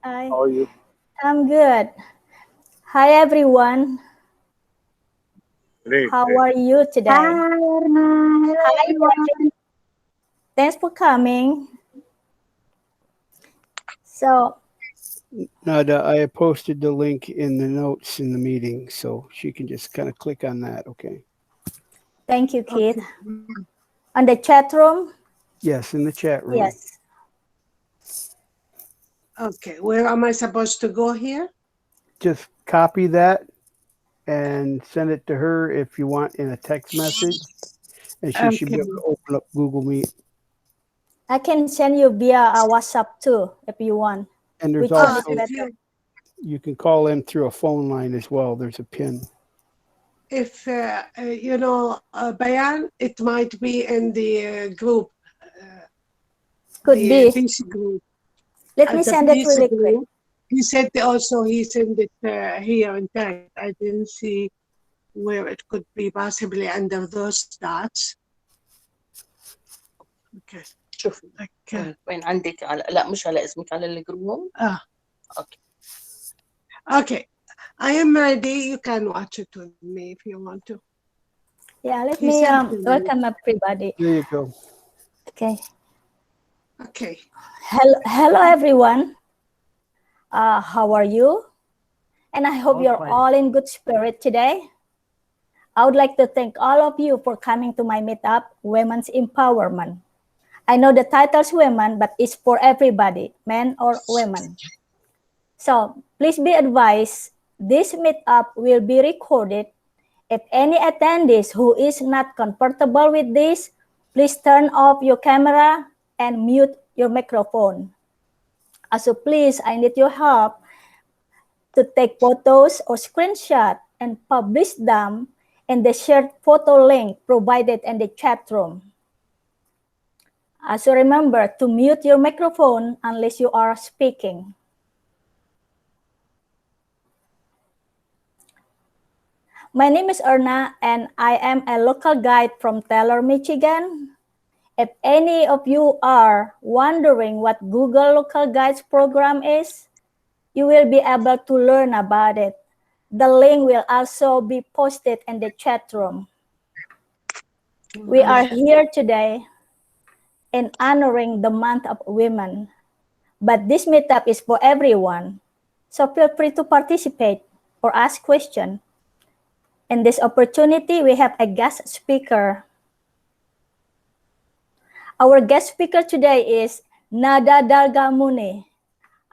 Hi. How are you? I'm good. Hi, everyone. Great, How great. are you today? Hi, Erna. Hello, Hi, everyone. thanks for coming. So, Nada, I posted the link in the notes in the meeting, so she can just kind of click on that, okay? thank you, Keith. Okay. On the chat room? Yes, in the chat room. Yes. Okay, where am I supposed to go here? Just copy that and send it to her if you want in a text message, and she should be Okay. able to open up Google Meet. I can send you via WhatsApp too, if you want. And there's Which one is also, better? you can call in through a phone line as well. There's a pin. If, Bayan, it might be in the group, Could the be. PC group. Let me At the send it PC really quick. group. He said also he sent it here in text. I didn't see where it could be possibly under those dots. Okay. شوفي Okay. وين عندك لا مش على اسمك على الجروب. Okay. Okay. I am ready. You can watch it with me if you want to. Yeah, let He me sent it. welcome everybody. There you go. Okay. Okay. Hello, everyone. How are you? And I hope you're all in good spirit today. I would like to thank all of you for coming to my meetup, Women's Empowerment. I know the title's women, but it's for everybody, men or women. So please be advised, this meetup will be recorded. If any attendees who is not comfortable with this, please turn off your camera and mute your microphone. Also, please, I need your help to take photos or screenshot and publish them in the shared photo link provided in the chat room. Also, remember to mute your microphone unless you are speaking. My name is Erna, and I am a local guide from Taylor, Michigan. If any of you are wondering what Google Local Guides program is, you will be able to learn about it. The link will also be posted in the chat room. We are here today in honoring the month of women, but this meetup is for everyone. So feel free to participate or ask questions. In this opportunity, we have a guest speaker. Our guest speaker today is Nada Dalgamouni.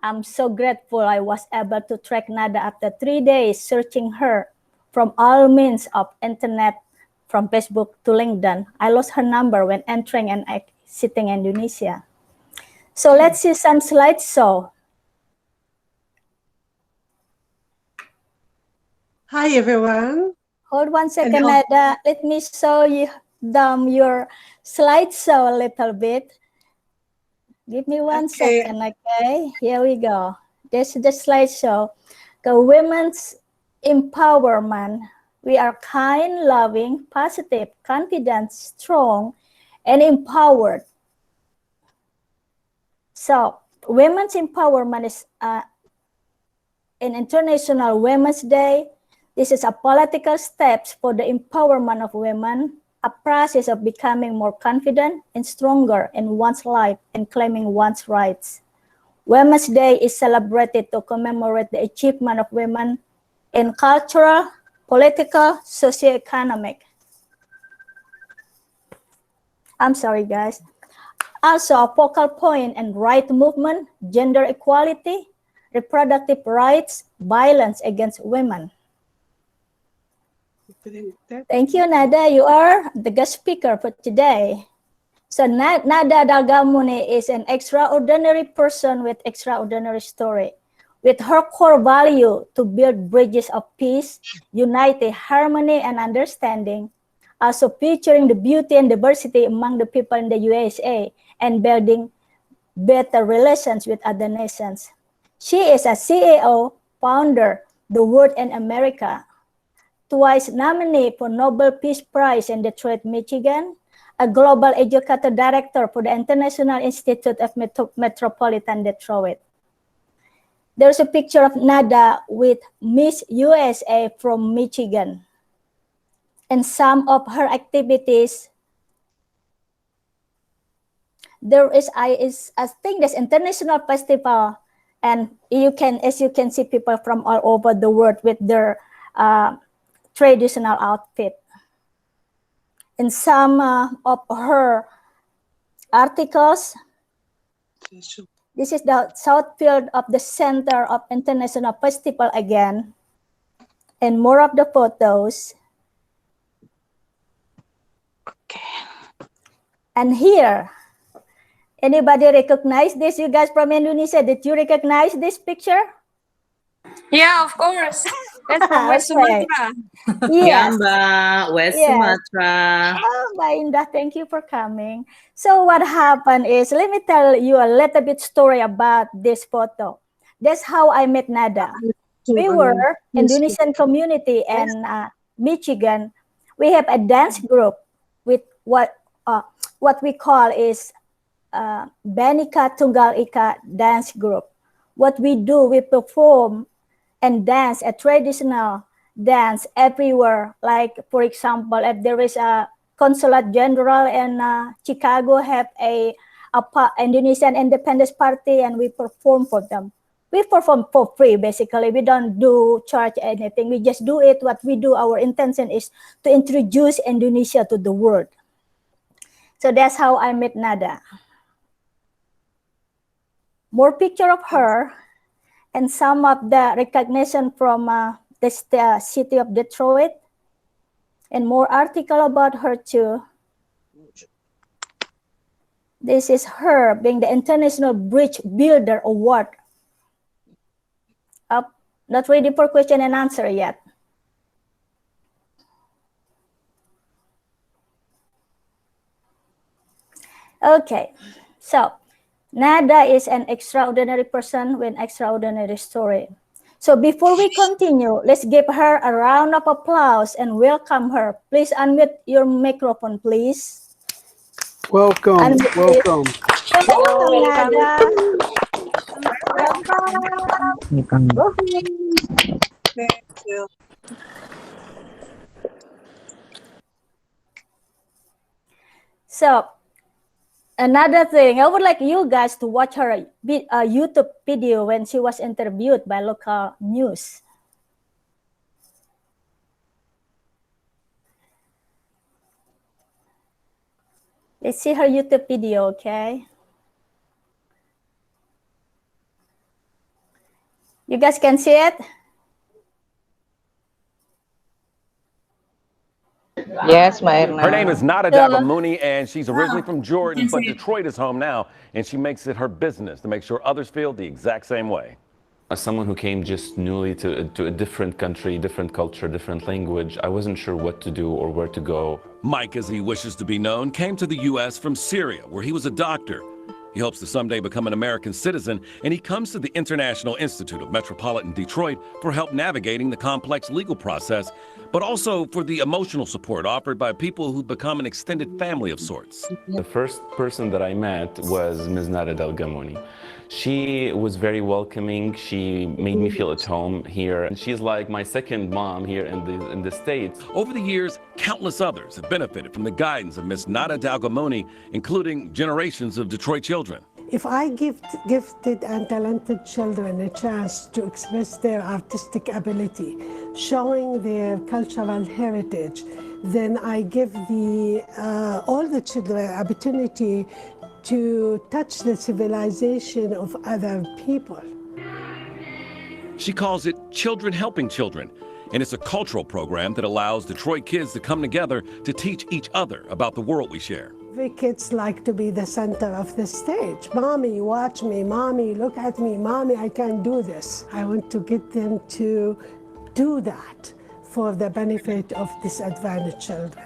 I'm so grateful I was able to track Nada after 3 days searching her from all means of internet, from Facebook to LinkedIn. I lost her number when entering and exiting Indonesia. So let's see some slideshow. Hi, everyone. Hold one second, Hello. Nada. Let me show you your slideshow a little bit. Give me one second, okay? Here we go. This is the slideshow. The women's empowerment. We are kind, loving, positive, confident, strong, and empowered. So, women's empowerment is an International Women's Day. This is a political steps for the empowerment of women, a process of becoming more confident and stronger in one's life and claiming one's rights. Women's Day is celebrated to commemorate the achievement of women in cultural, political, socioeconomic. I'm sorry, guys. Also, a focal point in right movement, gender equality, reproductive rights, violence against women. Thank you, Nada. You are the guest speaker for today. So Nada Dalgamouni is an extraordinary person with extraordinary story. With her core value to build bridges of peace, unity, harmony, and understanding, also featuring the beauty and diversity among the people in the USA and building better relations with other nations. She is a CEO, founder, The Word in America, twice nominee for Nobel Peace Prize in Detroit, Michigan, a global educator director for the International Institute of Metropolitan Detroit. There's a picture of Nada with Miss USA from Michigan. And some of her activities, there is I think this international festival, and as you can see people from all over the world with their traditional outfit. In some of her articles, this is the south field of the center of international festival again, and more of the photos. Okay. And here, anybody recognize this? You guys from Indonesia, did you recognize this picture? Yeah, of course. That's from West Okay. Sumatra. Yes. Yamba, West Yes. Sumatra. Oh, Indah, thank you for coming. So what happened is, let me tell you a little bit story about this photo. That's how I met Nada. We were Indonesian community in Michigan. We have a dance group with what we call is Bhinneka Tunggal Ika dance group. What we do, we perform and dance a traditional dance everywhere. Like, for example, if there is a consulate general in Chicago have a Indonesian Independence Party, and we perform for them. We perform for free, basically. We don't charge anything. We just do it. What we do, our intention is to introduce Indonesia to the world. So that's how I met Nada. More picture of her and some of the recognition from the city of Detroit, and more article about her too. This is her being the International Bridge Builder Award. Not ready for question and answer yet. Okay, so Nada is an extraordinary person with an extraordinary story. So before we continue, let's give her a round of applause and welcome her. Please unmute your microphone, please. Welcome, welcome. Welcome, Nada. Thank you. So another thing, I would like you guys to watch her YouTube video when she was interviewed by local news. Let's see her YouTube video, okay? You guys can see it? Yes, Mairna. Her name is Nada Dalgamouni, and she's originally from Jordan, but Detroit is home now, and she makes it her business to make sure others feel the exact same way. As someone who came just newly to a different country, different culture, different language, I wasn't sure what to do or where to go. Mike, as he wishes to be known, came to the U.S. from Syria, where he was a doctor. He hopes to someday become an American citizen, and he comes to the International Institute of Metropolitan Detroit for help navigating the complex legal process, but also for the emotional support offered by people who've become an extended family of sorts. The first person that I met was Ms. Nada Dalgamouni. She was very welcoming. She made me feel at home here. And she's like my second mom here in the States. Over the years, countless others have benefited from the guidance of Ms. Nada Dalgamouni, including generations of Detroit children. If I gifted and talented children a chance to express their artistic ability, showing their cultural heritage, then I give all the children opportunity to touch the civilization of other people. She calls it Children Helping Children, and it's a cultural program that allows Detroit kids to come together to teach each other about the world we share. Every kids like to be the center of the stage. Mommy, watch me. Mommy, look at me. Mommy, I can do this. I want to get them to do that for the benefit of disadvantaged children.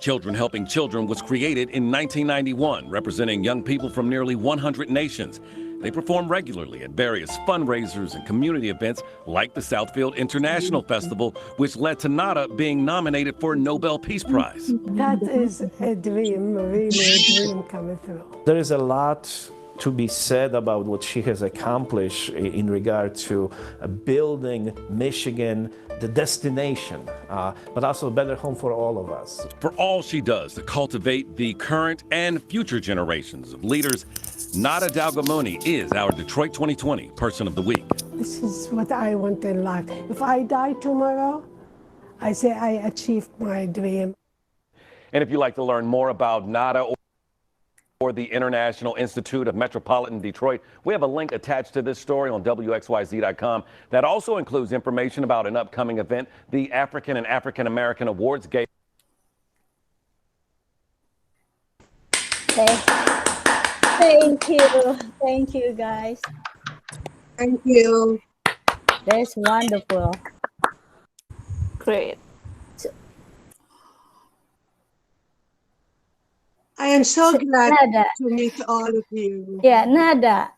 Children Helping Children was created in 1991, representing young people from nearly 100 nations. They perform regularly at various fundraisers and community events like the Southfield International Festival, which led to Nada being nominated for a Nobel Peace Prize. That is a dream, really a dream coming through. There is a lot to be said about what she has accomplished in regard to building Michigan the destination, but also a better home for all of us. For all she does to cultivate the current and future generations of leaders, Nada Dalgamouni is our Detroit 2020 Person of the Week. This is what I want in life. If I die tomorrow, I say I achieved my dream. And if you'd like to learn more about Nada or the International Institute of Metropolitan Detroit, we have a link attached to this story on WXYZ.com that also includes information about an upcoming event, the African and African American Awards Gala. Thank you. Thank you, guys. Thank you. That's wonderful. Great. I am so glad Nada. to meet all of you. Yeah, Nada,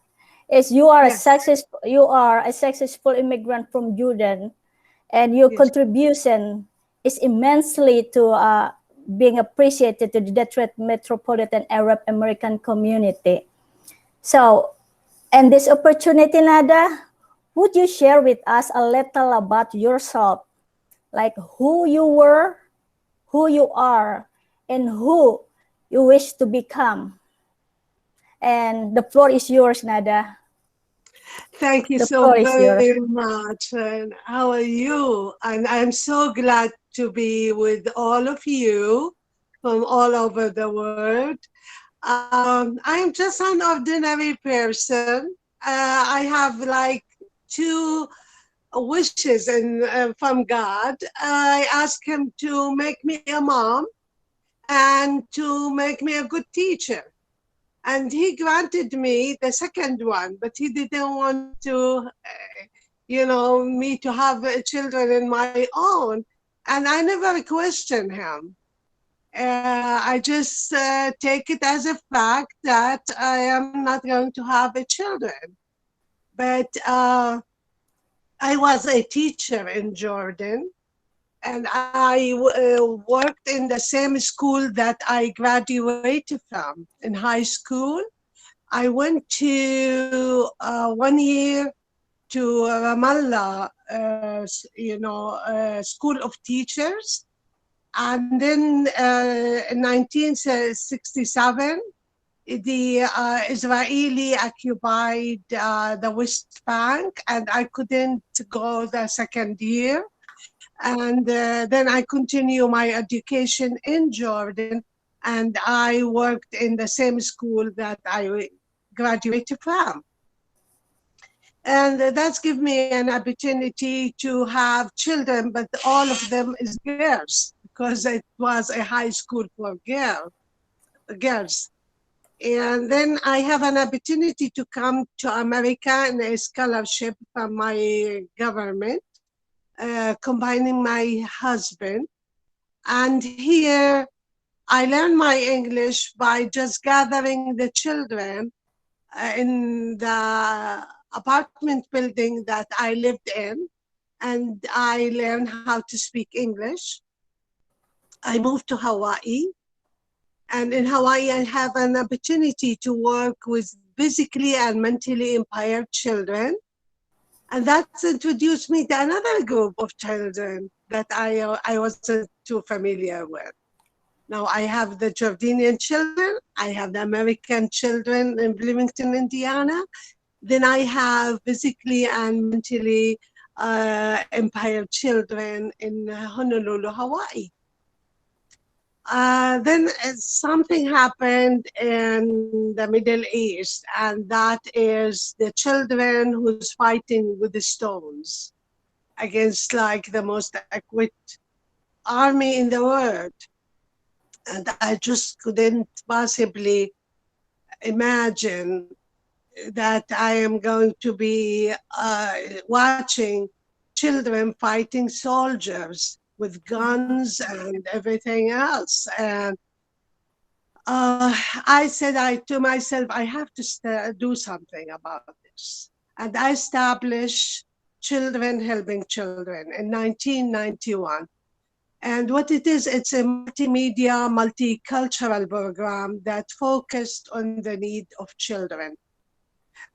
is you are a successful immigrant from Jordan, and your contribution is immensely to being appreciated to the Detroit Metropolitan Arab American community. So, and this opportunity, Nada, would you share with us a little about yourself, like who you were, who you are, and who you wish to become? And the floor is yours, Nada. Thank you so very much. And how are you? And I'm so glad to be with all of you from all over the world. I'm just an ordinary person. I have like two wishes from God. I asked him to make me a mom and to make me a good teacher. And he granted me the second one, but he didn't want to, me to have children in my own. And I never questioned him. I just take it as a fact that I am not going to have children. But I was a teacher in Jordan, and I worked in the same school that I graduated from in high school. I went to 1 year to Ramallah, School of Teachers. And then in 1967, the Israeli occupied the West Bank, and I couldn't go the second year. And then I continue my education in Jordan, and I worked in the same school that I graduated from. And that's given me an opportunity to have children, but all of them is girls, because it was a high school for girls. And then I have an opportunity to come to America in a scholarship from my government, combining my husband. And here I learned my English by just gathering the children in the apartment building that I lived in, and I learned how to speak English. I moved to Hawaii, and in Hawaii I have an opportunity to work with physically and mentally impaired children. And that's introduced me to another group of children that I wasn't too familiar with. Now I have the Jordanian children, I have the American children in Bloomington, Indiana. Then I have physically and mentally impaired children in Honolulu, Hawaii. Then something happened in the Middle East, and that is the children who's fighting with the stones against like the most equipped army in the world. And I just couldn't possibly imagine that I am going to be watching children fighting soldiers with guns and everything else. And I said to myself, I have to do something about this. And I established Children Helping Children in 1991. And what it is, it's a multimedia, multicultural program that focused on the need of children.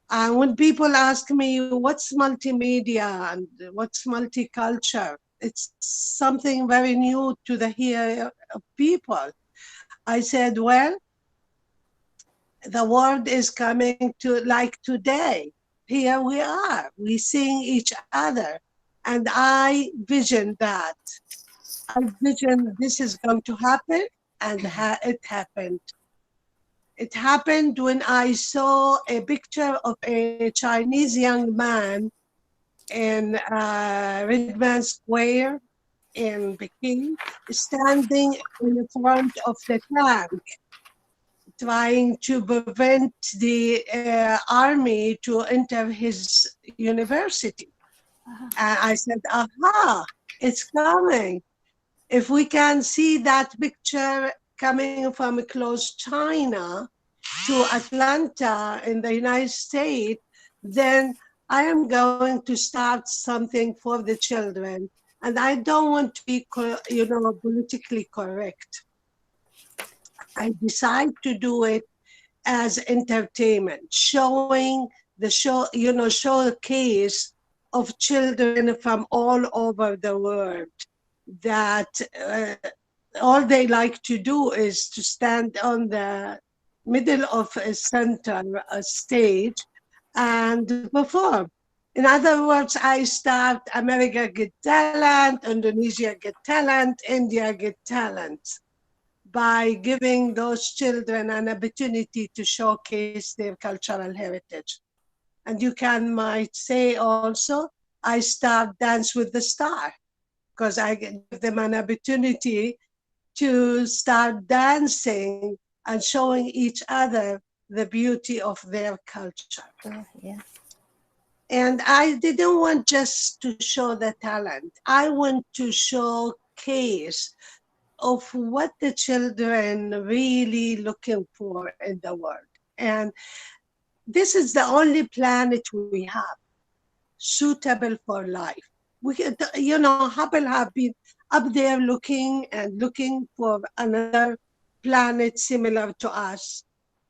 And when people ask me, what's multimedia and what's multicultural, it's something very new to the ear of people. I said, well, the world is coming to like today. Here we are, we seeing each other. And I vision that. I vision this is going to happen, and it happened. It happened when I saw a picture of a Chinese young man in Red Man Square in Peking, standing in front of the tank, trying to prevent the army to enter his university. I said, aha, it's coming. If we can see that picture coming from close China to Atlanta in the United States, then I am going to start something for the children. And I don't want to be, politically correct. I decide to do it as entertainment, showing the showcase of children from all over the world that all they like to do is to stand on the middle of a center stage and perform. In other words, I start America Get Talent, Indonesia Get Talent, India Get Talent, by giving those children an opportunity to showcase their cultural heritage. And you might say also, I start Dance with the Star, because I give them an opportunity to start dancing and showing each other the beauty of their culture. Yeah. And I didn't want just to show the talent. I want to showcase of what the children really looking for in the world. And this is the only planet we have suitable for life. Hubble have been up there looking for another planet similar to us.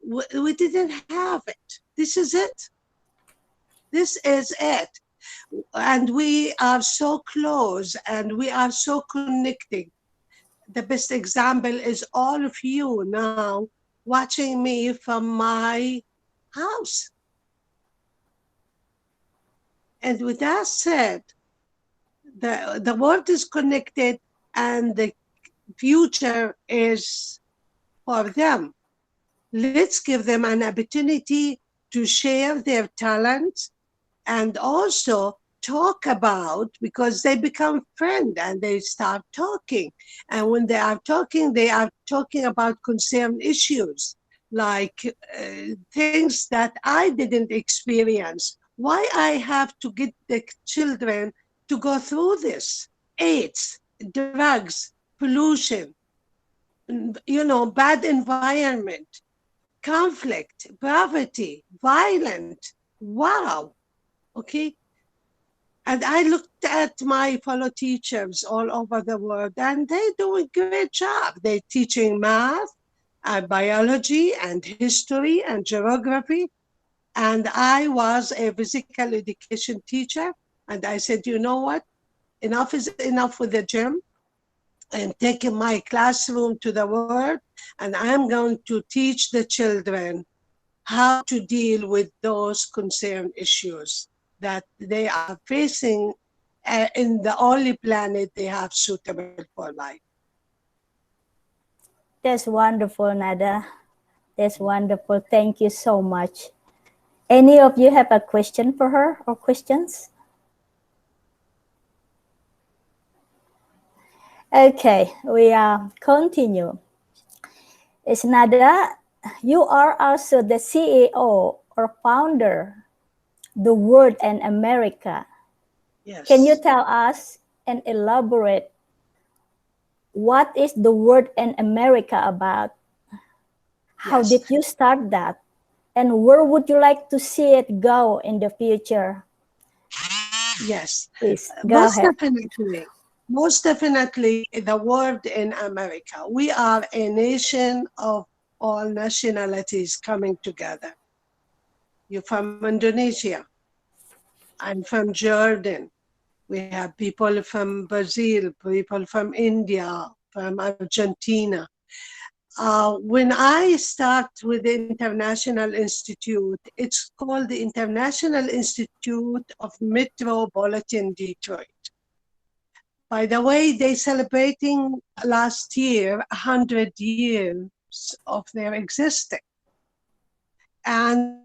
We didn't have it. This is it. This is it. And we are so close and we are so connected. The best example is all of you now watching me from my house. And with that said, the world is connected and the future is for them. Let's give them an opportunity to share their talents and also talk about, because they become friends and they start talking. And when they are talking about concerned issues, like things that I didn't experience. Why I have to get the children to go through this? AIDS, drugs, pollution, bad environment, conflict, poverty, violence. Wow. Okay. And I looked at my fellow teachers all over the world, and they do a great job. They're teaching math and biology and history and geography. And I was a physical education teacher. And I said, you know what? Enough is enough with the gym, and taking my classroom to the world. And I'm going to teach the children how to deal with those concerned issues that they are facing in the only planet they have suitable for life. That's wonderful, Nada. That's wonderful. Thank you so much. Any of you have a question for her or questions? Okay, we continue. It's Nada. You are also the CEO or founder, The Word in America. Yes. Can you tell us and elaborate what is The Word in America about? How Yes. did you start that? And where would you like to see it go in the future? Yes. Please, go ahead. Most definitely, the Word in America. We are a nation of all nationalities coming together. You're from Indonesia. I'm from Jordan. We have people from Brazil, people from India, from Argentina. When I start with the International Institute, it's called the International Institute of Metropolitan Detroit. By the way, they're celebrating last year 100 years of their existence. And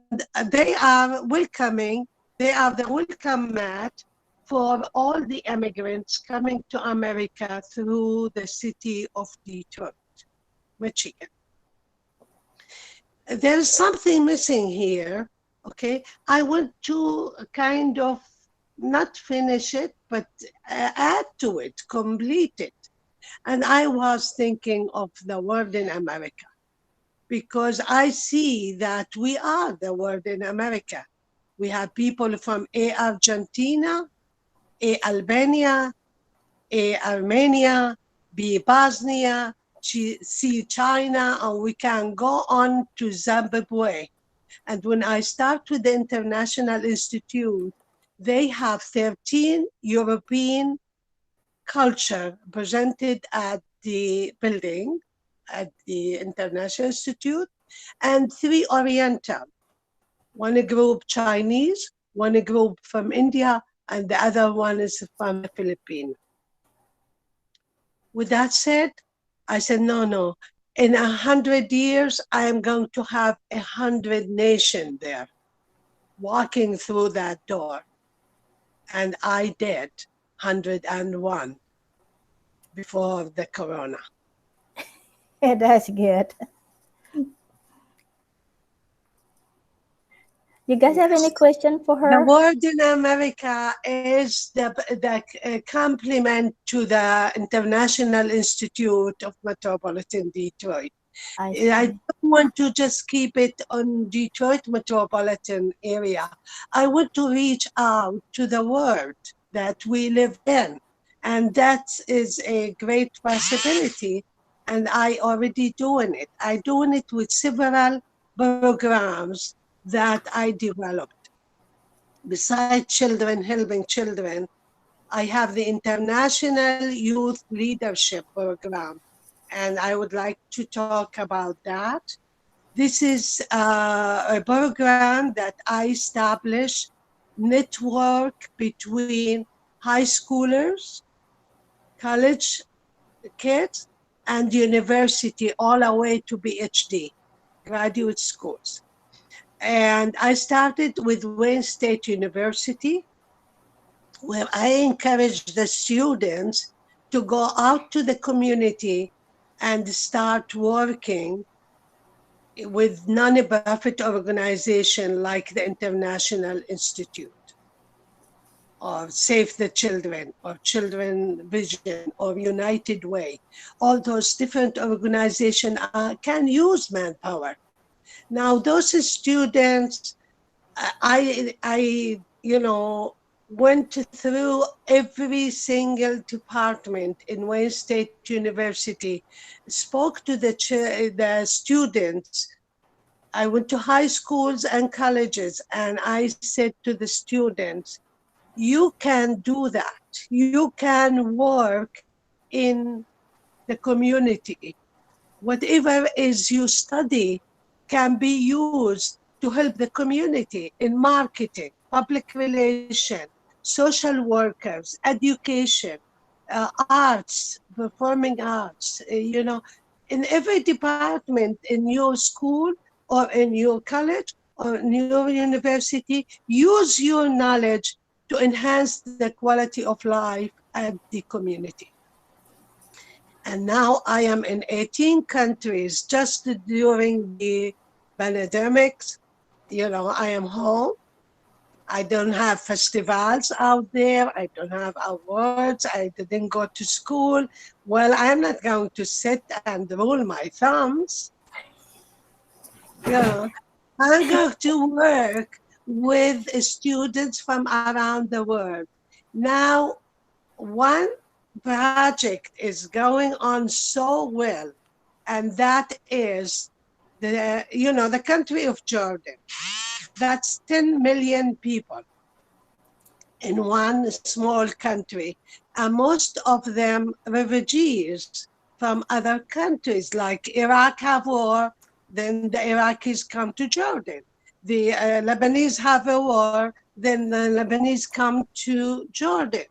they are welcoming, they are the welcome mat for all the immigrants coming to America through the city of Detroit, Michigan. There's something missing here, okay? I want to kind of not finish it, but add to it, complete it. And I was thinking of the word in America, because I see that we are the word in America. We have people from Argentina, Albania, Armenia, Bosnia, China, and we can go on to Zimbabwe. And when I start with the International Institute, they have 13 European culture presented at the building, at the International Institute, and 3 Oriental. One group Chinese, one group from India, and the other one is from the Philippines. With that said, I said, no. In 100 years, I am going to have 100 nations there walking through that door. And I did 101 before the corona. That's good. You guys have any question for her? The word in America is the complement to the International Institute of Metropolitan Detroit. I don't want to just keep it on Detroit metropolitan area. I want to reach out to the world that we live in. And that is a great possibility. And I already doing it. I doing it with several programs that I developed. Besides children, helping children, I have the International Youth Leadership Program, and I would like to talk about that. This is a program that I established, network between high schoolers, college kids, and university, all the way to PhD, graduate schools. And I started with Wayne State University, where I encouraged the students to go out to the community and start working with non-profit organization like the International Institute, or Save the Children, or Children Vision, or United Way. All those different organizations can use manpower. Now, those students, I went through every single department in Wayne State University, spoke to the students. I went to high schools and colleges, and I said to the students, you can do that. You can work in the community. Whatever is you study can be used to help the community in marketing, public relations, social workers, education, arts, performing arts, in every department in your school or in your college or in your university, use your knowledge to enhance the quality of life at the community. And now I am in 18 countries. Just during the pandemics, I am home. I don't have festivals out there. I don't have awards. I didn't go to school. Well, I'm not going to sit and roll my thumbs. I'm going to work with students from around the world. Now, one project is going on so well, and that is the country of Jordan. That's 10 million people in one small country, and most of them refugees from other countries, like Iraq have war, then the Iraqis come to Jordan. The Lebanese have a war, then the Lebanese come to Jordan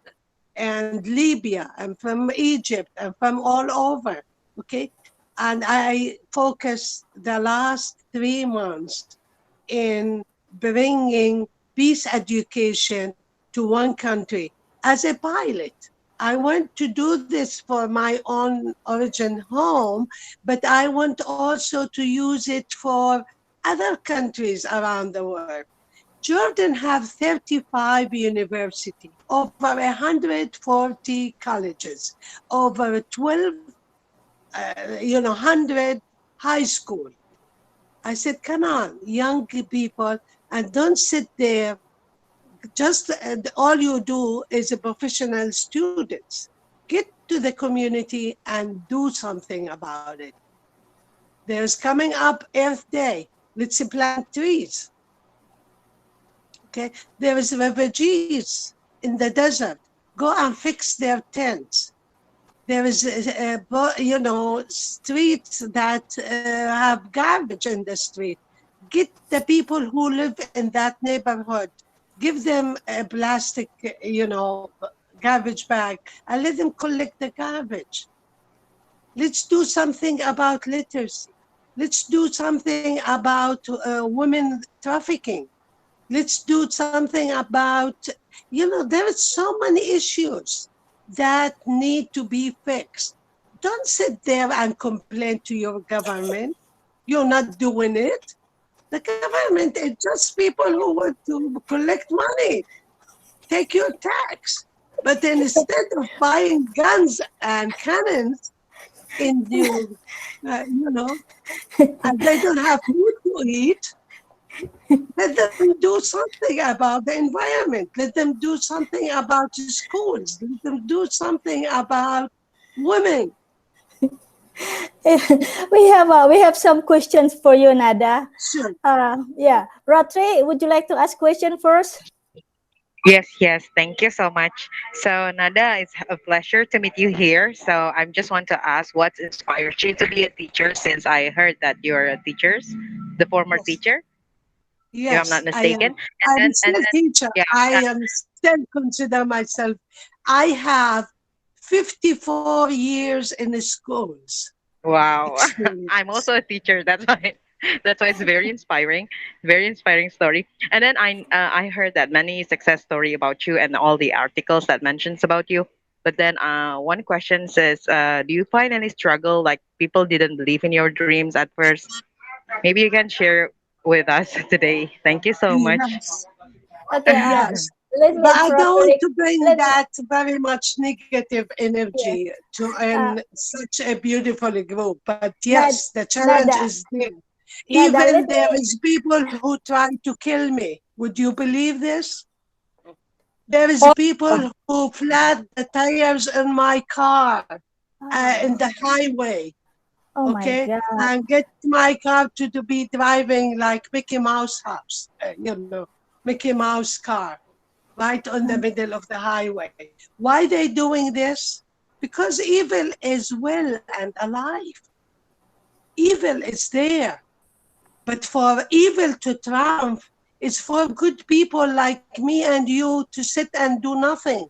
and Libya and from Egypt and from all over, okay? And I focused the last 3 months in bringing peace education to one country as a pilot. I want to do this for my own origin home, but I want also to use it for other countries around the world. Jordan have 35 universities, over 140 colleges, over 12, 100 high school. I said, come on, young people, and don't sit there. Just all you do is a professional students. Get to the community and do something about it. There's coming up Earth Day. Let's plant trees. Okay, there is refugees in the desert. Go and fix their tents. There is, streets that have garbage in the street. Get the people who live in that neighborhood, give them a plastic, garbage bag, and let them collect the garbage. Let's do something about literacy. Let's do something about women trafficking. Let's do something about, there are so many issues that need to be fixed. Don't sit there and complain to your government. You're not doing it. The government is just people who want to collect money, take your tax. But then instead of buying guns and cannons in your, and they don't have food to eat, let them do something about the environment. Let them do something about the schools. Let them do something about women. we have some questions for you, Nada. Sure. Yeah, Ratri, would you like to ask question first? Yes, thank you so much. So, Nada, it's a pleasure to meet you here. So, I just want to ask what inspires you to be a teacher, since I heard that you're a teacher, the former Yes. teacher, if I'm Yes, not I am. mistaken. I'm still teacher. Yeah, I am still consider myself. I have 54 years in the schools. wow. Experience. I'm also a teacher. That's why it's very inspiring story. And then I heard that many success story about you and all the articles that mentions about you. But then one question says, do you find any struggle, like people didn't believe in your dreams at first? Maybe you can share with us today. Thank you so much. Yes. Okay, Yes. let me But I don't want properly to bring let me, that very much negative yeah. energy to in such a beautiful group. But Nada, yes, the challenge Nada, is there. Nada, Even let there me. is people who try to kill me. Would you believe this? There is Oh, people who flat the tires in my car in the highway. oh my Okay, God. and get my car to be driving like Mickey Mouse house, Mickey Mouse car, right on the middle of the highway. Why they doing this? Because evil is well and alive. Evil is there. But for evil to triumph, it's for good people like me and you to sit and do nothing.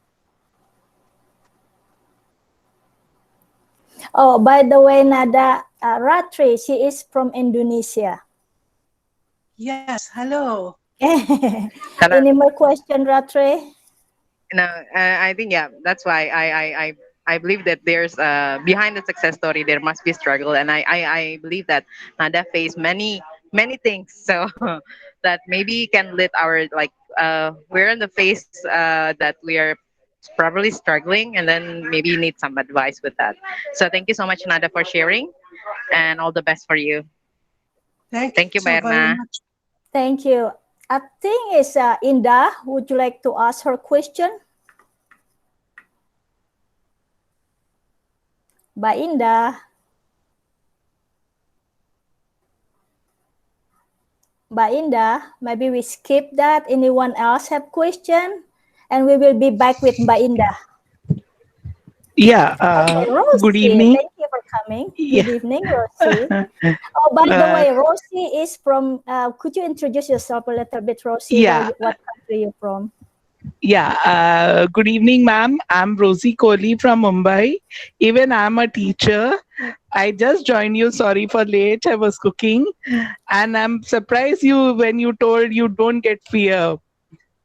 Oh, by the way, Nada, Ratri, she is from Indonesia. Yes, hello. Hello. Any more question, Ratri? No, I think yeah, that's why I believe that there's behind the success story there must be struggle, and I believe that Nada faced many things, so that maybe can let our like we're in the phase that we are probably struggling, and then maybe you need some advice with that. So thank you so much, Nada, for sharing, and all the best for you. Thank Thank you, you so very Berna. much. Thank you. I think it's Inda. Would you like to ask her question? Mbak Indah. Mbak Indah, maybe we skip that. Anyone else have question? And we will be back with Mbak Indah. Yeah, Okay, good Rosie, evening. thank you for coming. Yeah. Good evening, Rosie. Oh, by the Uh, way, Rosie is from, could you introduce yourself a little bit, Rosie? Yeah. What country you from? Yeah, good evening, ma'am. I'm Rosie Kohli from Mumbai. Even I'm a teacher. I just joined you. Sorry for late. I was cooking, and I'm surprised you when you told you don't get fear.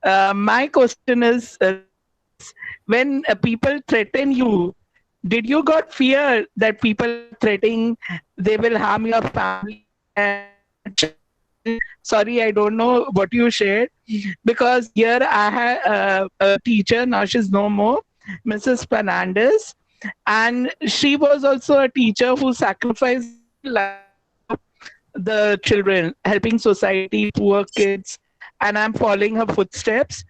My question is, when people threaten you, did you got fear that people are threatening they will harm your family and children? Sorry, I don't know what you shared, because here I had a teacher, now she's no more, Mrs. Fernandez, and she was also a teacher who sacrificed her life for the children, helping society, poor kids, and I'm following her footsteps.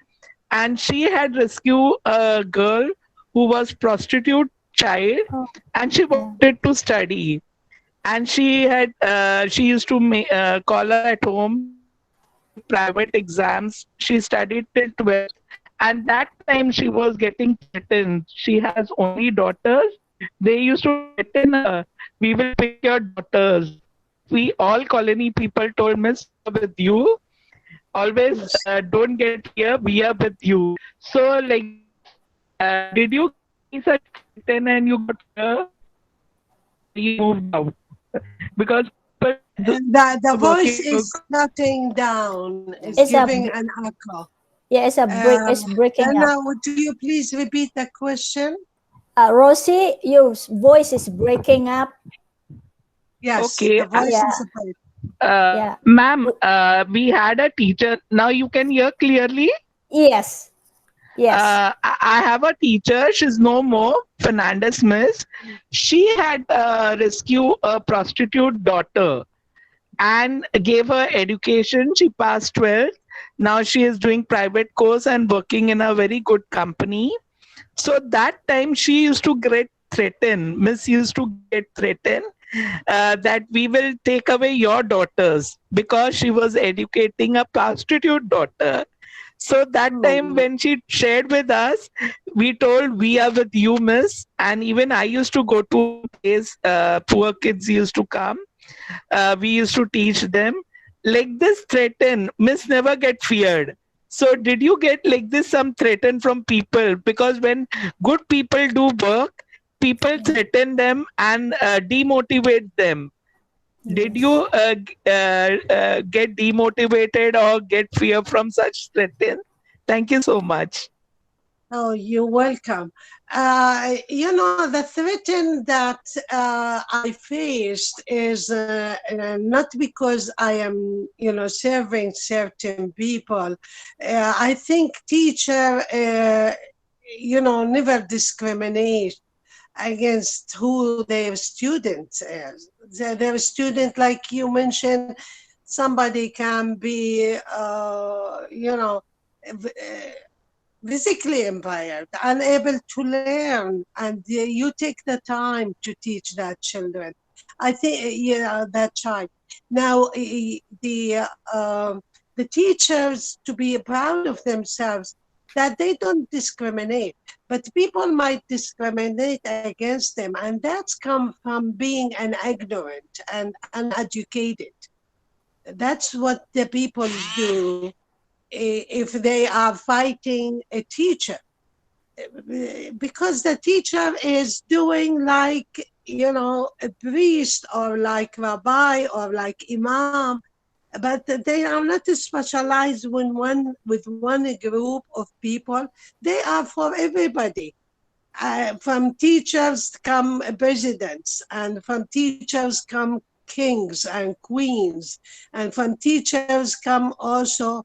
And she had rescued a girl who was prostitute child, and she wanted to study, and she used to call her at home, give private exams. She studied till 12th, and that time she was getting threatened. She has only daughters. They used to threaten her, we will pick your daughters. We all colony people told, Miss, we are with you always, don't get fear, we are with you. So like this, did you get any such threaten and you got fear, you moved out? Because people The voice working, is cutting down. It's It's a, giving an echo. yeah, it's a break. It's breaking up. Now, would you please repeat the question? Rosie, your voice is breaking up. Yes, okay, the voice Yeah. is a bit. Yeah. Ma'am, we had a teacher. Now you can hear clearly. Yes. Yes. I have a teacher. She's no more, Fernandez Miss. She had rescued a prostitute daughter and gave her education. She passed 12th. Now she is doing private course and working in a very good company. So that time she used to get threatened. Miss used to get threatened that we will take away your daughters, because she was educating a prostitute daughter. So that time when she shared with us, we told we are with you, Miss. And even I used to go to place, poor kids used to come. We used to teach them. Like this threaten, Miss never get feared. So did you get like this some threaten from people? Because when good people do work, people threaten them and demotivate them. Did you get demotivated or get fear from such threaten? Thank you so much. Oh, you're welcome. The threat that I faced is not because I am, serving certain people. I think teacher, never discriminate against who their student is. Their student, like you mentioned, somebody can be, physically impaired, unable to learn, and you take the time to teach that children. I think, that child. Now, the teachers to be proud of themselves that they don't discriminate, but people might discriminate against them, and that's come from being an ignorant and uneducated. That's what the people do if they are fighting a teacher, because the teacher is doing like, a priest or like rabbi or like imam, but they are not specialized with one group of people. They are for everybody. From teachers come presidents, and from teachers come kings and queens, and from teachers come also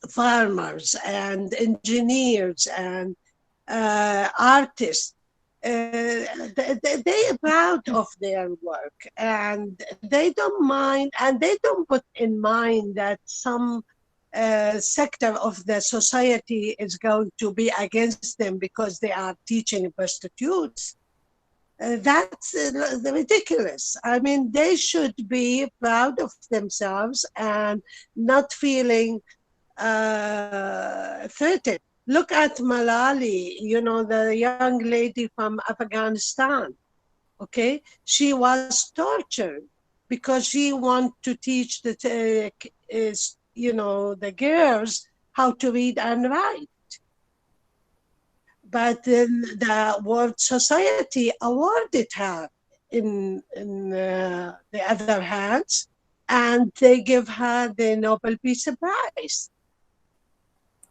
farmers and engineers and artists. They are proud of their work, and they don't mind, and they don't put in mind that some sector of the society is going to be against them because they are teaching prostitutes. That's ridiculous. I mean, they should be proud of themselves and not feeling threatened. Look at Malali, you know, the young lady from Afghanistan. Okay, she was tortured because she wanted to teach the the girls how to read and write. But then the World Society awarded her in the other hands, and they give her the Nobel Peace Prize.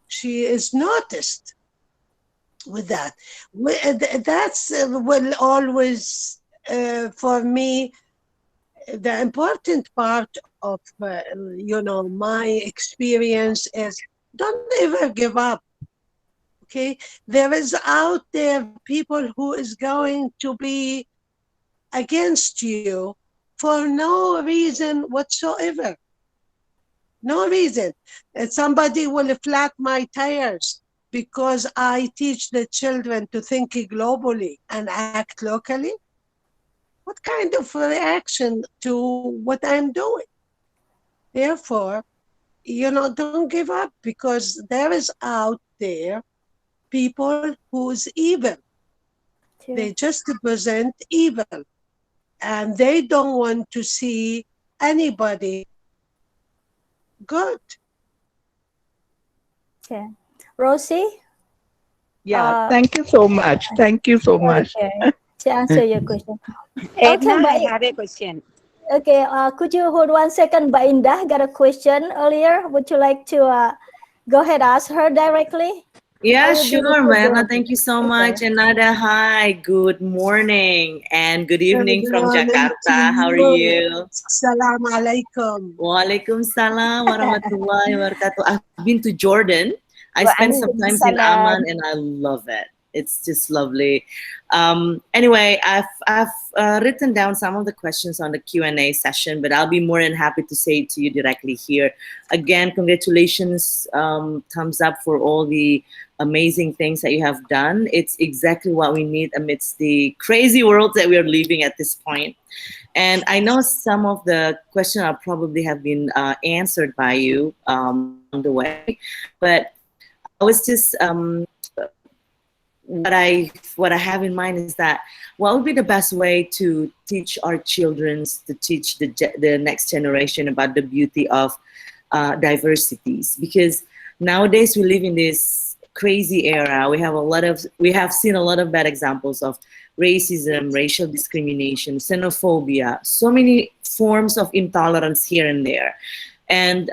She is noticed with that. That's will always, for me, the important part of my experience is don't ever give up. Okay, there is out there people who is going to be against you for no reason whatsoever. No reason. Somebody will flat my tires because I teach the children to think globally and act locally. What kind of reaction to what I'm doing? Therefore, don't give up, because there is out there people who's evil. They just present evil, and they don't want to see anybody good. Okay. Rosie? Yeah, thank you so much. Thank you so much. Okay. To answer your question. Edna, I Mbak. have a question. Okay, could you hold 1 second? Mbak Indah got a question earlier. Would you like to go ahead, ask her directly? Yeah, Or would you sure, like to Mayana. go- Thank you so Okay. much. Another hi, good morning, and good evening Good from morning to Jakarta. How are you. you? Assalamu alaikum. Waalaikumsalam warahmatullahi wabarakatuh. I've been to Jordan. I spent some times in Waalaikumsalam. Amman, and I love it. It's just lovely. Anyway, I've written down some of the questions on the Q&A session, but I'll be more than happy to say it to you directly here. Again, congratulations, thumbs up for all the amazing things that you have done. It's exactly what we need amidst the crazy world that we are living at this point. And I know some of the questions are probably have been answered by you on the way, but I was just what I have in mind is that what would be the best way to teach our children, to teach the next generation about the beauty of diversities, because nowadays we live in this crazy era. We have seen a lot of bad examples of racism, racial discrimination, xenophobia, so many forms of intolerance here and there. And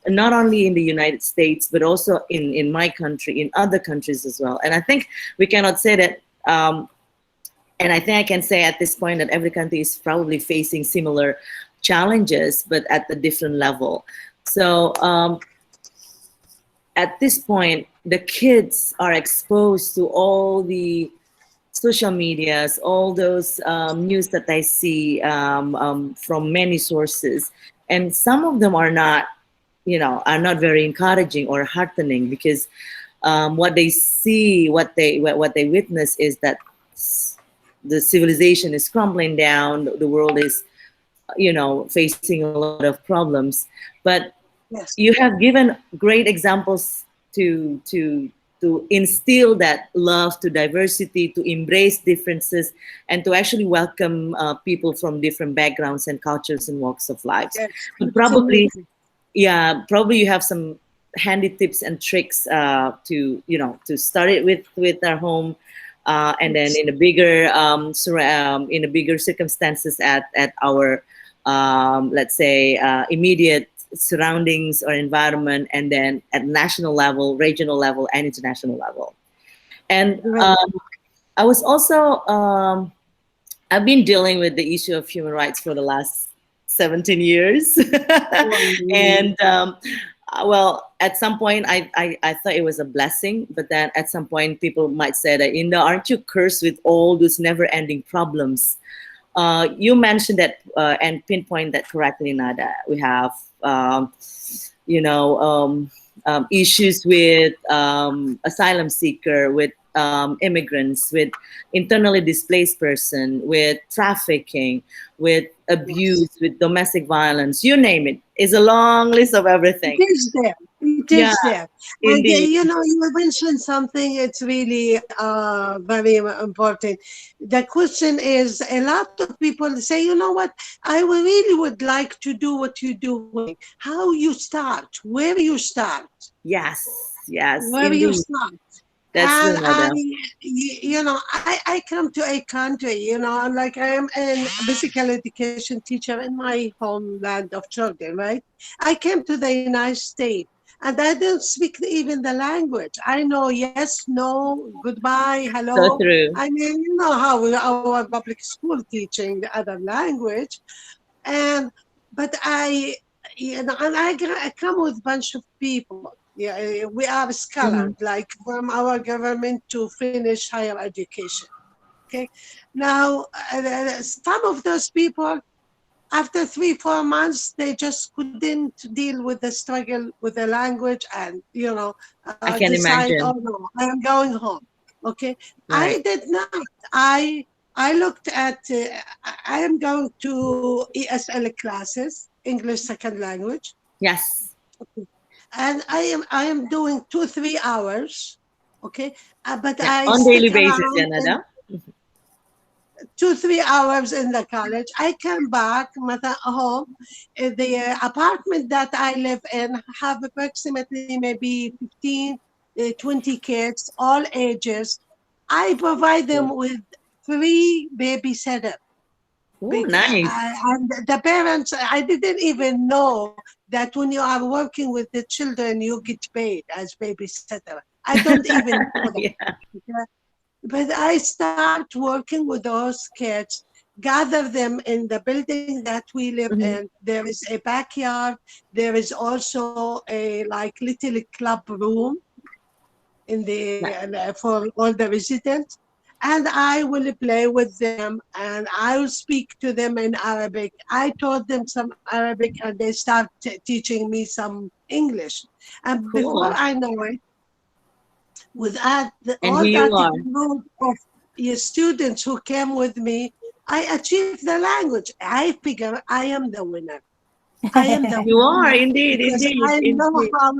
not only in the United States, but also in my country, in other countries as well. And I think we cannot say that, and I think I can say at this point that every country is probably facing similar challenges, but at a different level. So at this point, the kids are exposed to all the social medias, all those news that I see from many sources. And some of them are not, are not very encouraging or heartening, because what they see, what they witness is that the civilization is crumbling down, the world is, facing a lot of problems. But yes, you have given great examples to instill that love to diversity, to embrace differences, and to actually welcome people from different backgrounds and cultures and walks of life. yes, But probably, absolutely. probably you have some handy tips and tricks to start it with our home, and then in a bigger in a bigger circumstances at our let's say immediate surroundings or environment, and then at national level, regional level, and international level. And I was also I've been dealing with the issue of human rights for the last 17 years. And well, at some point I thought it was a blessing, but then at some point people might say that, aren't you cursed with all those never-ending problems? You mentioned that and pinpoint that correctly, Nada. We have issues with asylum seeker, with immigrants, with internally displaced person, with trafficking, with abuse, with domestic violence, you name it. It's a long list of everything. It is there. It is there. And you know, you mentioned something. It's really very important. The question is, a lot of people say, you know what? I really would like to do what you're doing. How you start? Where you start? Yes. Yes. Where Indeed. you start? That's And you know, I come to a country, you know, and like I am a physical education teacher in my homeland of Jordan, right? I came to the United States and I don't speak even the language. I know yes, no, goodbye, hello. So true. I mean, you know how our public school teaching the other language. But I, you know, and I come with a bunch of people. Yeah, we are scholars, like from our government to finish higher education. Okay, now some of those people, after 3-4 months, they just couldn't deal with the struggle with the language, and you know, I can decide, imagine. oh no, I am going home. Okay, Right. I did not. I looked at. I am going to ESL classes, English second language. Yes. Okay. And I am doing 2-3 hours, okay, but Yeah, I on stick daily basis, around Nada. 2-3 hours in the college. I come back home. The apartment that I live in have approximately maybe 15, 20 kids, all ages. I provide them with 3 babysitters. Oh, nice. And the parents, I didn't even know that when you are working with the children, you get paid as babysitter. I don't even know that. Yeah. But I start working with those kids, gather them in the building that we live in. There is a backyard. There is also a like little club room in the for all the residents. And I will play with them and I will speak to them in Arabic. I taught them some Arabic and they start teaching me some English. And before I know it, with all here that you are. group of students who came with me, I achieved the language. I figure I am the winner. I am the You winner are, indeed, because indeed, I know indeed. how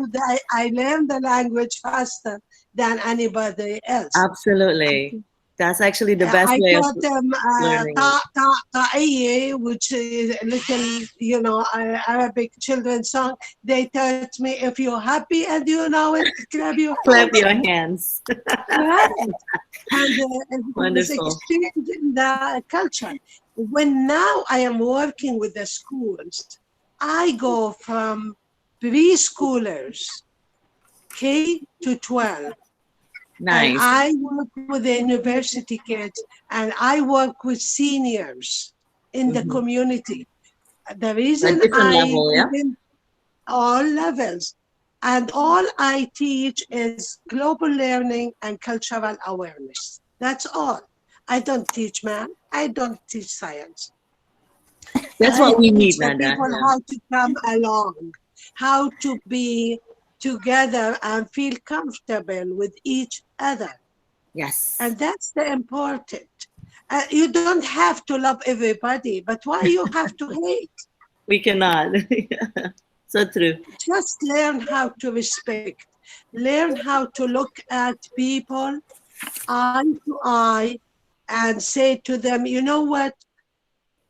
I learn the language faster than anybody else. Absolutely. That's actually the best I way of taught them learning. ta'iyye, which is a little, you know, Arabic children's song. They taught me, if you're happy and you know it, clap your hands. Clap your hands. Right. And this Wonderful. exchange in the culture. When now I am working with the schools, I go from preschoolers, K to 12. Nice. And I work with the university kids and I work with seniors in the community. The reason different level, yeah? in all levels, and all I teach is global learning and cultural awareness. That's all. I don't teach math. I don't teach science. That's what we need, teach the Nada. people how to come along, how to be together and feel comfortable with each other. Yes. And that's the important. You don't have to love everybody, but why you have to hate? We cannot. So true. Just learn how to respect. Learn how to look at people eye to eye and say to them, you know what?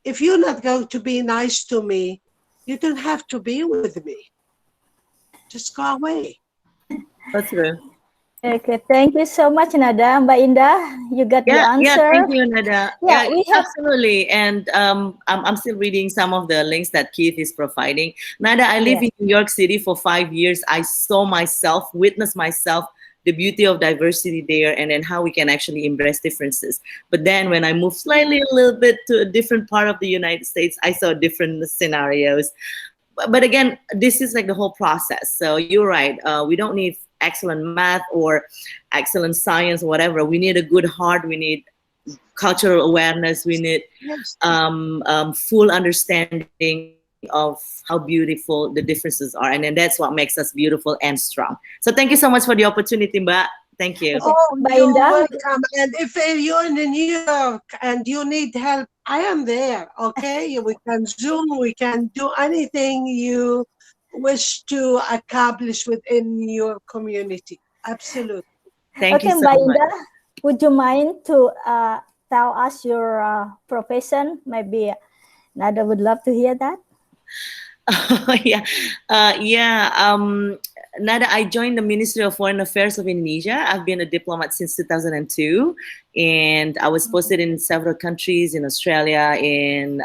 If you're not going to be nice to me, you don't have to be with me. Just go away. That's true. Okay, thank you so much, Nada. Mbak Indah, you got the answer. Yeah, thank you, Nada. Yeah, we have absolutely. And I'm still reading some of the links that Keith is providing. Nada, I live in New York City for 5 years. I saw myself, witnessed myself, the beauty of diversity there, and then how we can actually embrace differences. But then when I moved slightly a little bit to a different part of the United States, I saw different scenarios. But again, this is like the whole process. So you're right. We don't need excellent math or excellent science or whatever. We need a good heart. We need cultural awareness. We need full understanding of how beautiful the differences are. And then that's what makes us beautiful and strong. So thank you so much for the opportunity, Mbak. Thank you. Oh, you're Bainda? welcome. And if you're in New York and you need help, I am there. Okay, we can Zoom. We can do anything you wish to accomplish within your community. Absolutely. Thank you Okay, so much. Bainda, would you mind to tell us your profession? Maybe Nada would love to hear that. Yeah, Nada, I joined the Ministry of Foreign Affairs of Indonesia. I've been a diplomat since 2002, and I was posted in several countries, in Australia, in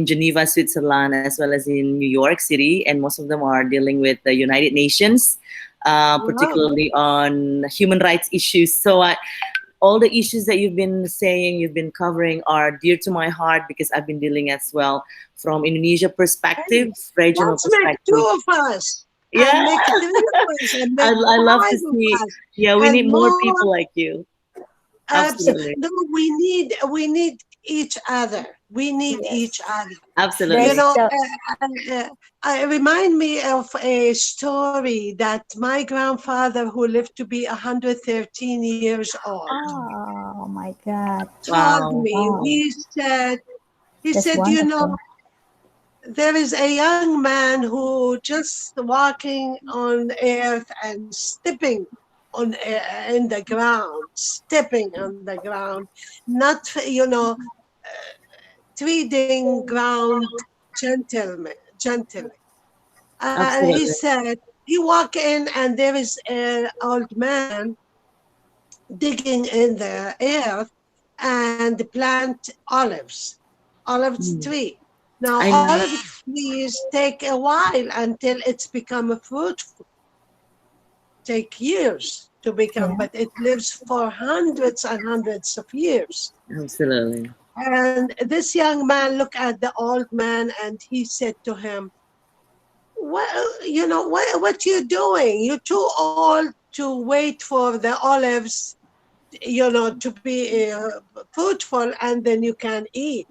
Geneva, Switzerland, as well as in New York City, and most of them are dealing with the United Nations, particularly on human rights issues. So all the issues that you've been saying, you've been covering are dear to my heart because I've been dealing as well from Indonesia perspective, regional Let's make perspective. 2 of us. Yeah. And make 3 of us. And make I love to 5 of see. us. Yeah, we And need more people like you. Absolutely. Absolutely. No, we need each other. We need each other. Absolutely. You know, remind me of a story that my grandfather, who lived to be 113 years old, Oh my God. told me. Wow. He said, That's you know, wonderful. there is a young man who just walking on earth and stepping on in the ground, stepping on the ground, not, you know, treating ground gently. And he Absolutely. said, he walk in and there is an old man digging in the earth and plant olives tree. Now, I know. olive trees take a while until it's become fruitful. Take years to become, but it lives for hundreds and hundreds of years. Absolutely. And this young man looked at the old man and he said to him, well, you know, what you doing? You're too old to wait for the olives, you know, to be fruitful and then you can eat.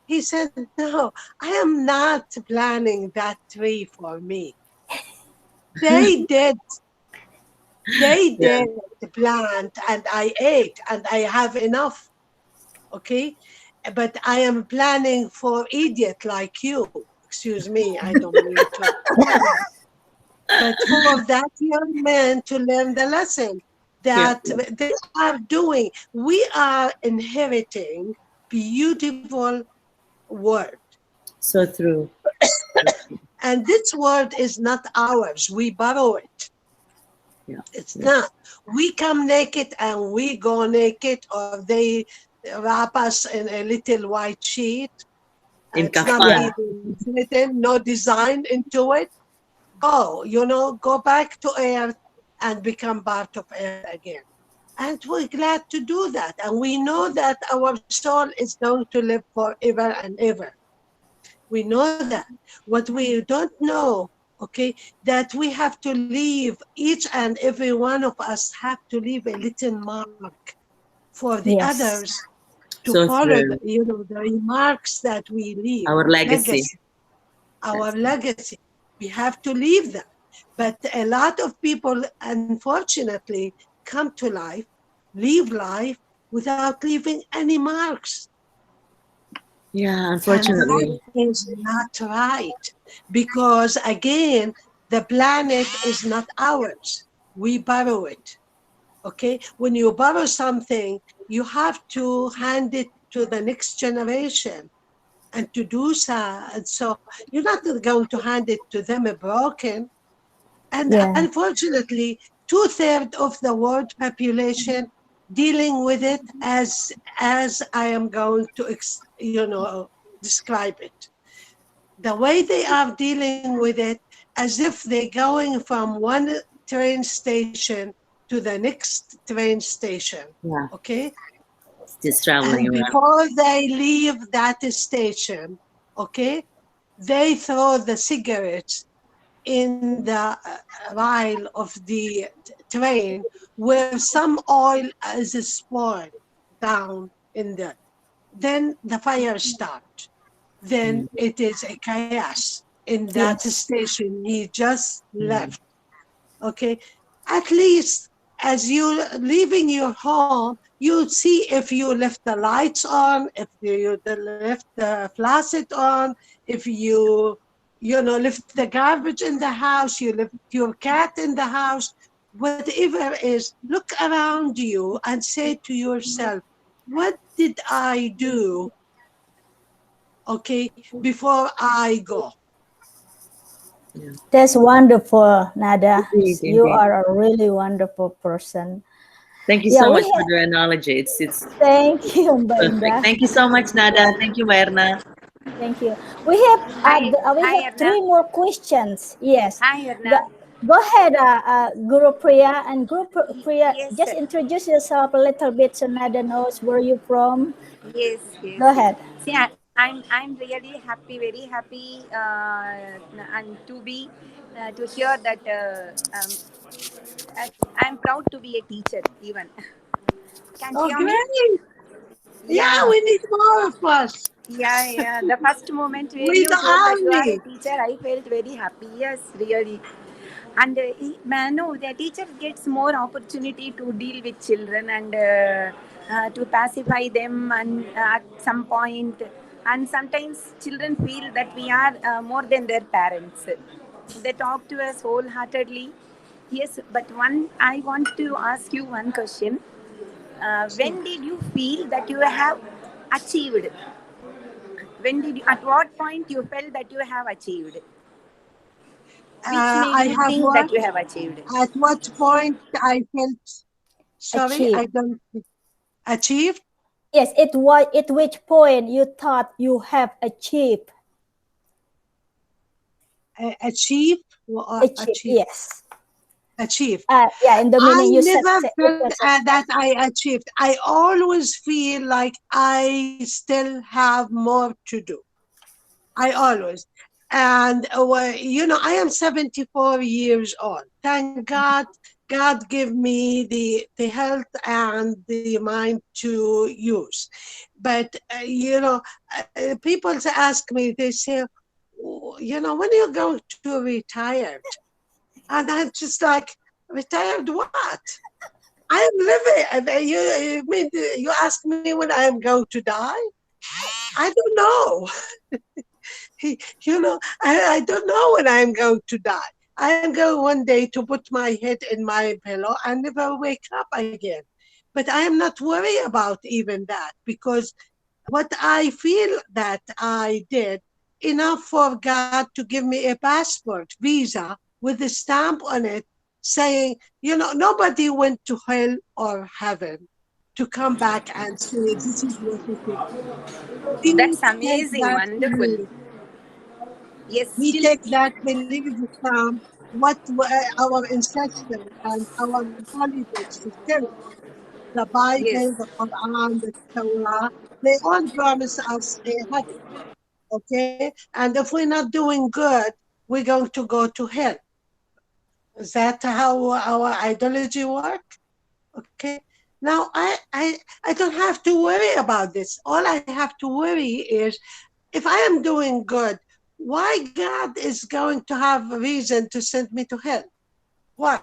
He said, no, I am not planting that tree for me. They did plant and I ate and I have enough. Okay. But I am planning for idiot like you. Excuse me, I don't mean to. But for that young man to learn the lesson that they are doing, we are inheriting beautiful word. So true. And this word is not ours. We borrow it. Yeah. It's not. We come naked and we go naked, or they wrap us in a little white sheet. In It's not kafan. even written, no design into it. Go, you know, go back to earth and become part of earth again. And we're glad to do that. And we know that our soul is going to live forever and ever. We know that. What we don't know, okay, that we have to leave, each and every one of us have to leave a little mark for the others to So follow, true. you know, the remarks that we leave. Our legacy. Our legacy. We have to leave that. But a lot of people, unfortunately, come to life, leave life without leaving any marks. Yeah, unfortunately. And that is not right. Because again, the planet is not ours. We borrow it. Okay? When you borrow something, you have to hand it to the next generation. And to do so, and so you're not going to hand it to them broken. And unfortunately, 2/3 of the world population dealing with it as I am going to, you know, describe it. The way they are dealing with it, as if they're going from one train station to the next train station. Yeah. Okay. Just traveling And around. before they leave that station, okay, they throw the cigarettes in the rail of the train where some oil is spoiled down in there. Then the fire starts. Then it is a chaos in that station he just left. Okay, at least as you leaving your home, you see if you left the lights on, if you left the faucet on, if you left the garbage in the house, you left your cat in the house, whatever is, look around you and say to yourself, what did I do, okay, before I go? That's wonderful, Nada. Indeed, You indeed. are a really wonderful person. Thank you Yeah, so we much for have, the analogy. It's thank you, Mbak perfect. Indah. Thank you so much, Nada. Yeah, Thank you, Werna. thank you. We have we Hi, have Erna. 3 more questions. Yes. Hi, Go, Erna. go ahead, Guru Priya. And Guru Priya, Yes, just introduce yourself a little bit so Nada knows where you're from. yes, Go yes, yes. ahead. See, I'm really happy, very happy, and to hear that. I'm proud to be a teacher. Even can you Oh, hear me? great. Yeah, Yeah, we need more of us. yeah. The first moment when With you the told that you are a army. teacher, I felt very happy. Yes, really. And no, the teacher gets more opportunity to deal with children and to pacify them and at some point. And sometimes children feel that we are more than their parents. They talk to us wholeheartedly. Yes, but I want to ask you one question. When did you feel that you have achieved? At what point you felt that you have achieved? Which made I you have think what? that you have achieved? At what point I felt, sorry, Achieve. I don't, achieved? Yes, at which point you thought you have achieved. Achieve? Achieve, yes. Achieve. Yeah, in the I meaning you said never it felt was success. that I achieved. I always feel like I still have more to do. I always. And, I am 74 years old. Thank God, God gave me the health and the mind to use. But, people ask me, they say, when are you going to retire? And I'm just like, retired what? I am living. You mean you ask me when I am going to die? I don't know. I don't know when I'm going to die. I am going one day to put my head in my pillow and never wake up again. But I am not worried about even that, because what I feel that I did enough for God to give me a passport, visa with a stamp on it saying, nobody went to hell or heaven to come back and say, this is what it is. He That's take amazing, that wonderful. belief. Yes, He still, take that belief from what our ancestors and our holy books, the yes, Bible, the Quran, the Torah, they all promise us a heaven. Okay? And if we're not doing good, we're going to go to hell. Is that how our ideology work? Okay. Now I don't have to worry about this. All I have to worry is if I am doing good, why God is going to have a reason to send me to hell? Why?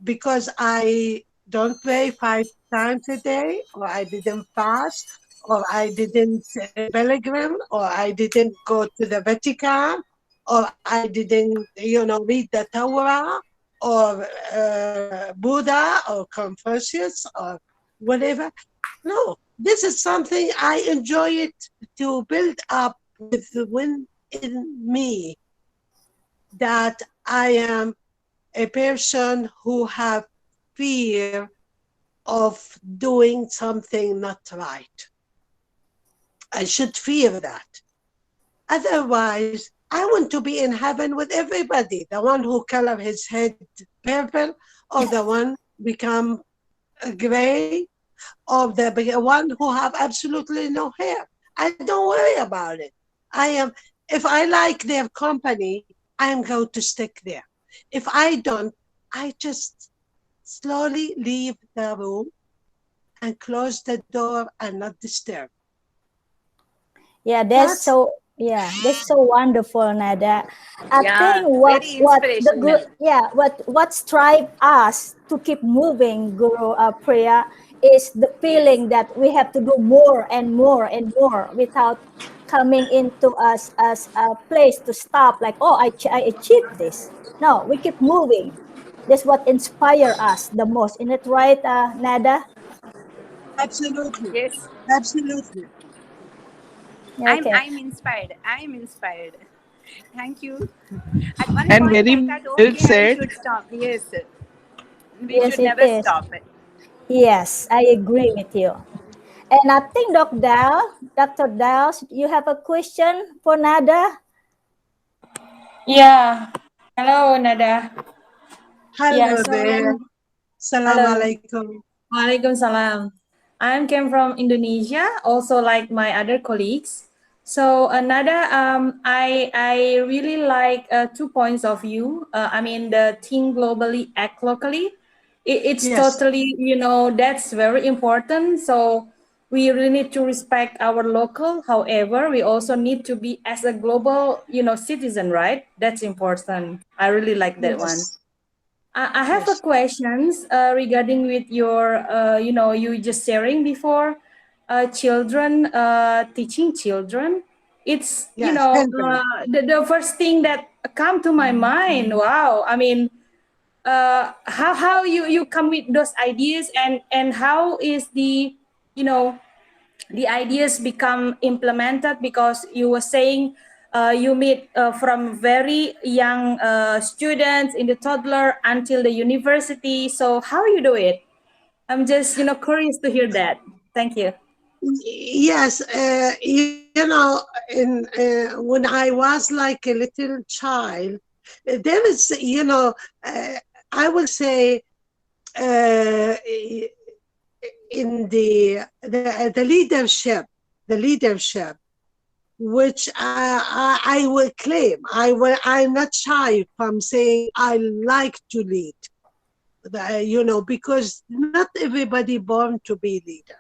Because I don't pray 5 times a day, or I didn't fast, or I didn't pilgrim, or I didn't go to the Vatican, or I didn't, read the Torah, or Buddha, or Confucius, or whatever. No, this is something I enjoy it to build up within me, that I am a person who have fear of doing something not right. I should fear that. Otherwise, I want to be in heaven with everybody. The one who color his head purple, or the one become gray, or the one who have absolutely no hair. I don't worry about it. If I like their company, I'm going to stick there. If I don't, I just slowly leave the room and close the door and not disturb. Yeah, that's so Yeah, that's so wonderful, Nada. I Yeah, think very inspirational. what drive us to keep moving, Guru Priya, is the Yes. feeling that we have to do more and more and more without coming into us as a place to stop. Like, oh, I achieved this. No, we keep moving. That's what inspire us the most. Isn't it right, Nada? Absolutely. Yes. Absolutely. Okay. I'm inspired. I'm inspired. Thank you. At one And point, very I thought, well okay, I said. should stop. Yes, we Yes, should it never is. stop. Yes, I agree with you. And I think Dr. Dal, you have a question for Nada? Yeah. Hello, Nada. Yeah, Hello so there. Salam hello. alaikum. Waalaikumsalam. I came from Indonesia, also like my other colleagues. So Nada, I really like 2 points of view. I mean, the think globally, act locally. It's Yes. totally, that's very important. So we really need to respect our local. However, we also need to be as a global, citizen, right? That's important. I really like that one. Yes. I have a Yes. questions regarding with your, you just sharing before, children, teaching children. It's, Yes. Children. the first thing that come to my mind. Wow. I mean, how you come with those ideas, and how is the ideas become implemented, because you were saying you meet from very young students in the toddler until the university. So how you do it? I'm just curious to hear that. Thank you. Yes. When I was like a little child, there is, uh, I will say, uh, in the leadership, which I will claim. I'm not shy from saying I like to lead. Because not everybody born to be leader.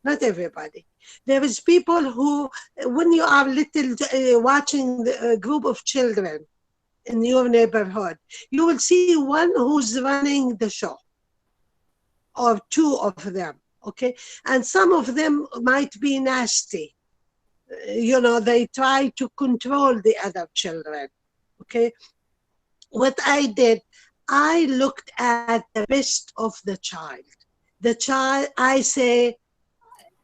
Not everybody. There is people who, when you are little, watching a group of children in your neighborhood, you will see one who's running the show, or two of them. Okay, and some of them might be nasty. They try to control the other children. Okay, what I did, I looked at the best of the child. The child, I say,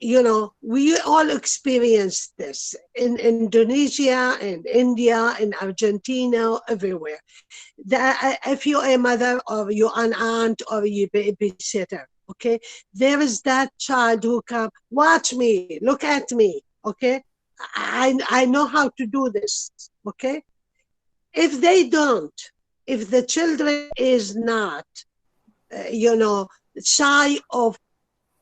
we all experience this in Indonesia, in India, in Argentina, everywhere. If you're a mother, or you're an aunt, or you babysitter, okay, there is that child who come, watch me, look at me, okay, I know how to do this, okay. If they don't, if the children is not, shy of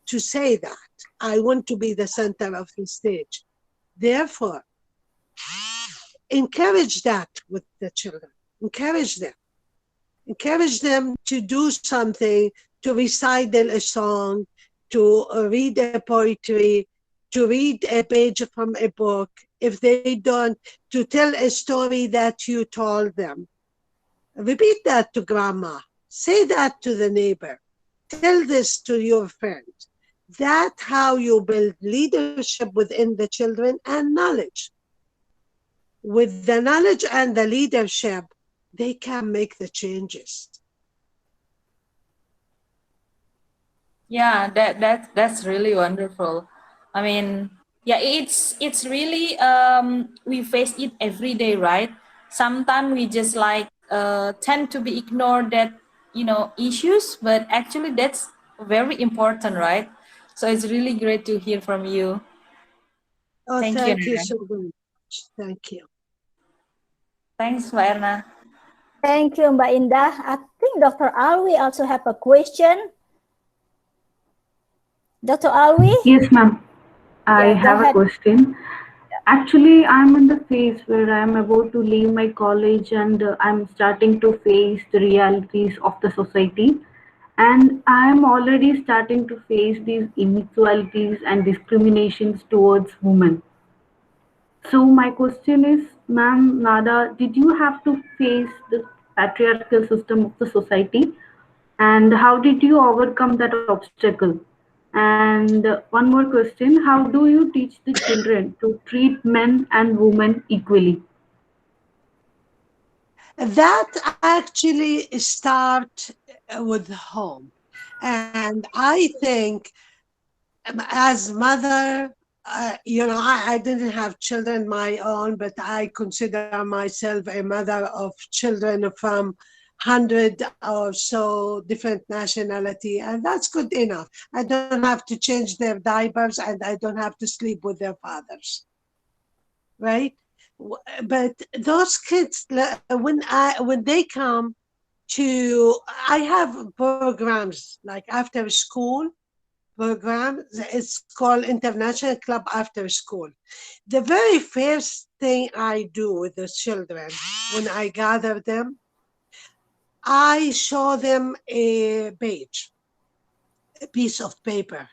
to say that I want to be the center of the stage, therefore encourage that with the children. Encourage them to do something, to recite a song, to read a poetry, to read a page from a book. If they don't, to tell a story that you told them. Repeat that to grandma. Say that to the neighbor. Tell this to your friend. That's how you build leadership within the children, and knowledge. With the knowledge and the leadership, they can make the changes. Yeah, that's really wonderful. I mean, yeah, it's really we face it every day, right? Sometimes we just like tend to be ignored that issues, but actually that's very important, right? So it's really great to hear from you. Oh, Thank you, thank you Nana. so much. Thank you. Thanks, Mbak Erna. Thank you, Mbak Indah. I think Dr. Alwi also have a question. Dr. Alwi? Yes, ma'am. I Yeah, go have a ahead. question. Actually, I'm in the phase where I'm about to leave my college and I'm starting to face the realities of the society. And I'm already starting to face these inequalities and discriminations towards women. So my question is, ma'am Nada, did you have to face the patriarchal system of the society, and how did you overcome that obstacle? And one more question, how do you teach the children to treat men and women equally? That actually start with home. And I think as mother, I didn't have children my own, but I consider myself a mother of children from 100 or so different nationality, and that's good enough. I don't have to change their diapers, and I don't have to sleep with their fathers, right? But those kids, when they come to, I have programs like after school program. It's called International Club After School. The very first thing I do with the children when I gather them, I show them a page, a piece of paper.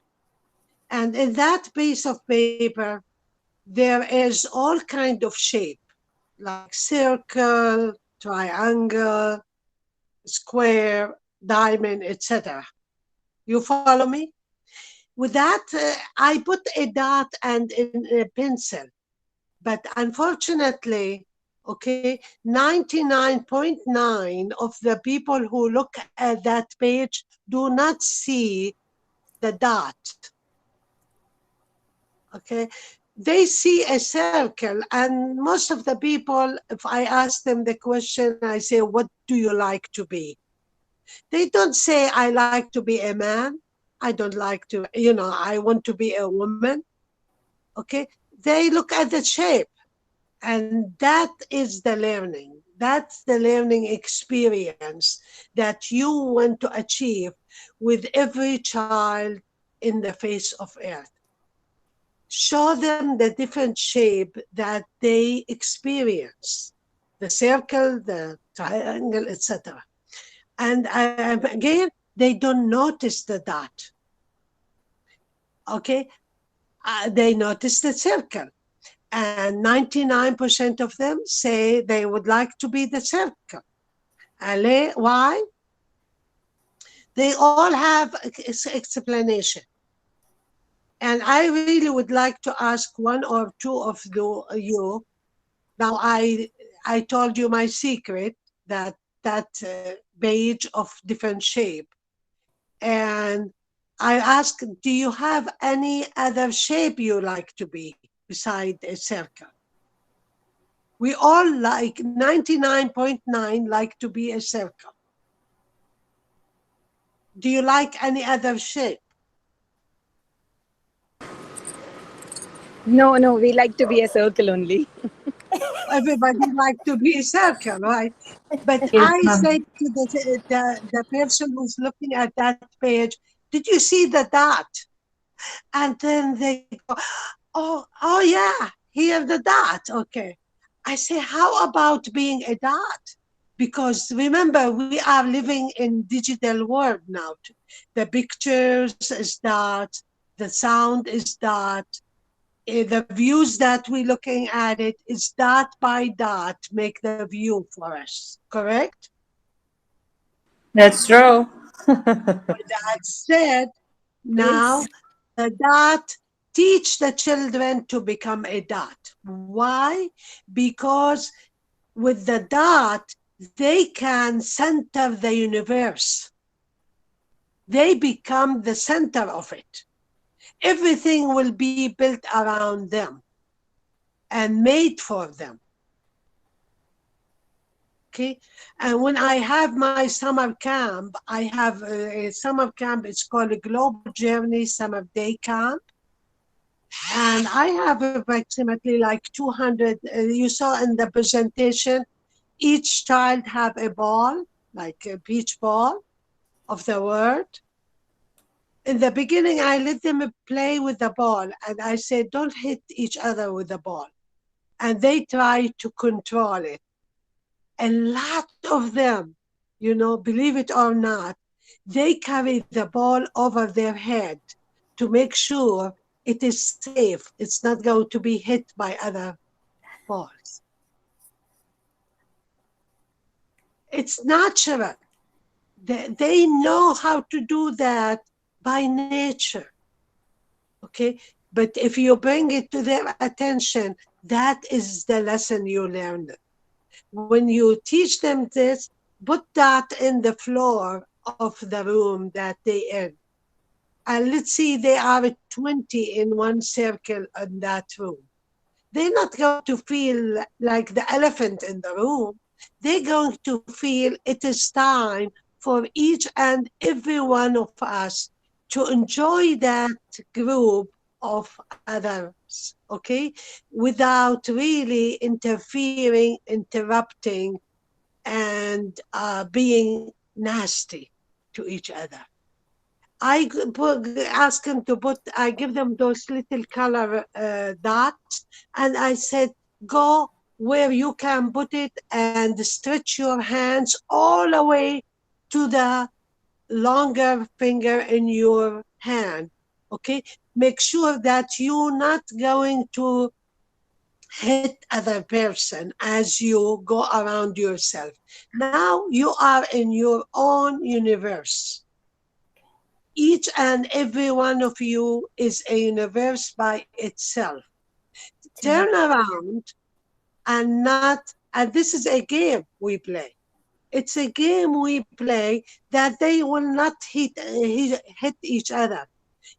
And in that piece of paper, there is all kind of shape, like circle, triangle, square, diamond, etc. You follow me? With that, I put a dot and a pencil. But unfortunately, okay, 99.9 of the people who look at that page do not see the dot. Okay, they see a circle, and most of the people, if I ask them the question, I say, what do you like to be? They don't say, I like to be a man. I don't like to, I want to be a woman. Okay, they look at the shape, and that is the learning. That's the learning experience that you want to achieve with every child in the face of earth. Show them the different shape that they experience, the circle, the triangle, etc. And again, they don't notice the dot. Okay, they notice the circle. And 99% of them say they would like to be the circle. Why? They all have explanation. And I really would like to ask one or two of you. Now, I told you my secret, that page of different shape. And I asked, do you have any other shape you like to be beside a circle? We all 99.9 like to be a circle. Do you like any other shape? No, no, we like to be a circle only. Everybody like to be a circle, right? But Yes, I ma'am. said to the person who's looking at that page, did you see the dot? And then they go, oh yeah, here the dot. Okay. I say, how about being a dot? Because remember, we are living in digital world now. The pictures is dot, the sound is dot, the views that we're looking at it is dot by dot make the view for us, correct? That's true. With that said, now Yes. the dot teach the children to become a dot. Why? Because with the dot, they can center the universe. They become the center of it. Everything will be built around them and made for them. Okay, and when I have my summer camp, I have a summer camp. It's called a Global Journey Summer Day Camp, and I have approximately like 200. You saw in the presentation, each child have a ball, like a beach ball of the word. In the beginning, I let them play with the ball, and I said, don't hit each other with the ball. And they try to control it. A lot of them, believe it or not, they carry the ball over their head to make sure it is safe. It's not going to be hit by other false. It's natural. They know how to do that by nature. Okay? But if you bring it to their attention, that is the lesson you learn. When you teach them this, put that in the floor of the room that they in. And let's see, they are 20 in one circle in that room. They're not going to feel like the elephant in the room. They're going to feel it is time for each and every one of us to enjoy that group of others, okay, without really interfering, interrupting, and being nasty to each other. I ask them to put, I give them those little color dots, and I said, go where you can put it and stretch your hands all the way to the longer finger in your hand. Okay, make sure that you're not going to hit other person as you go around yourself. Now you are in your own universe. Each and every one of you is a universe by itself. Turn around and this is a game we play. It's a game we play that they will not hit each other.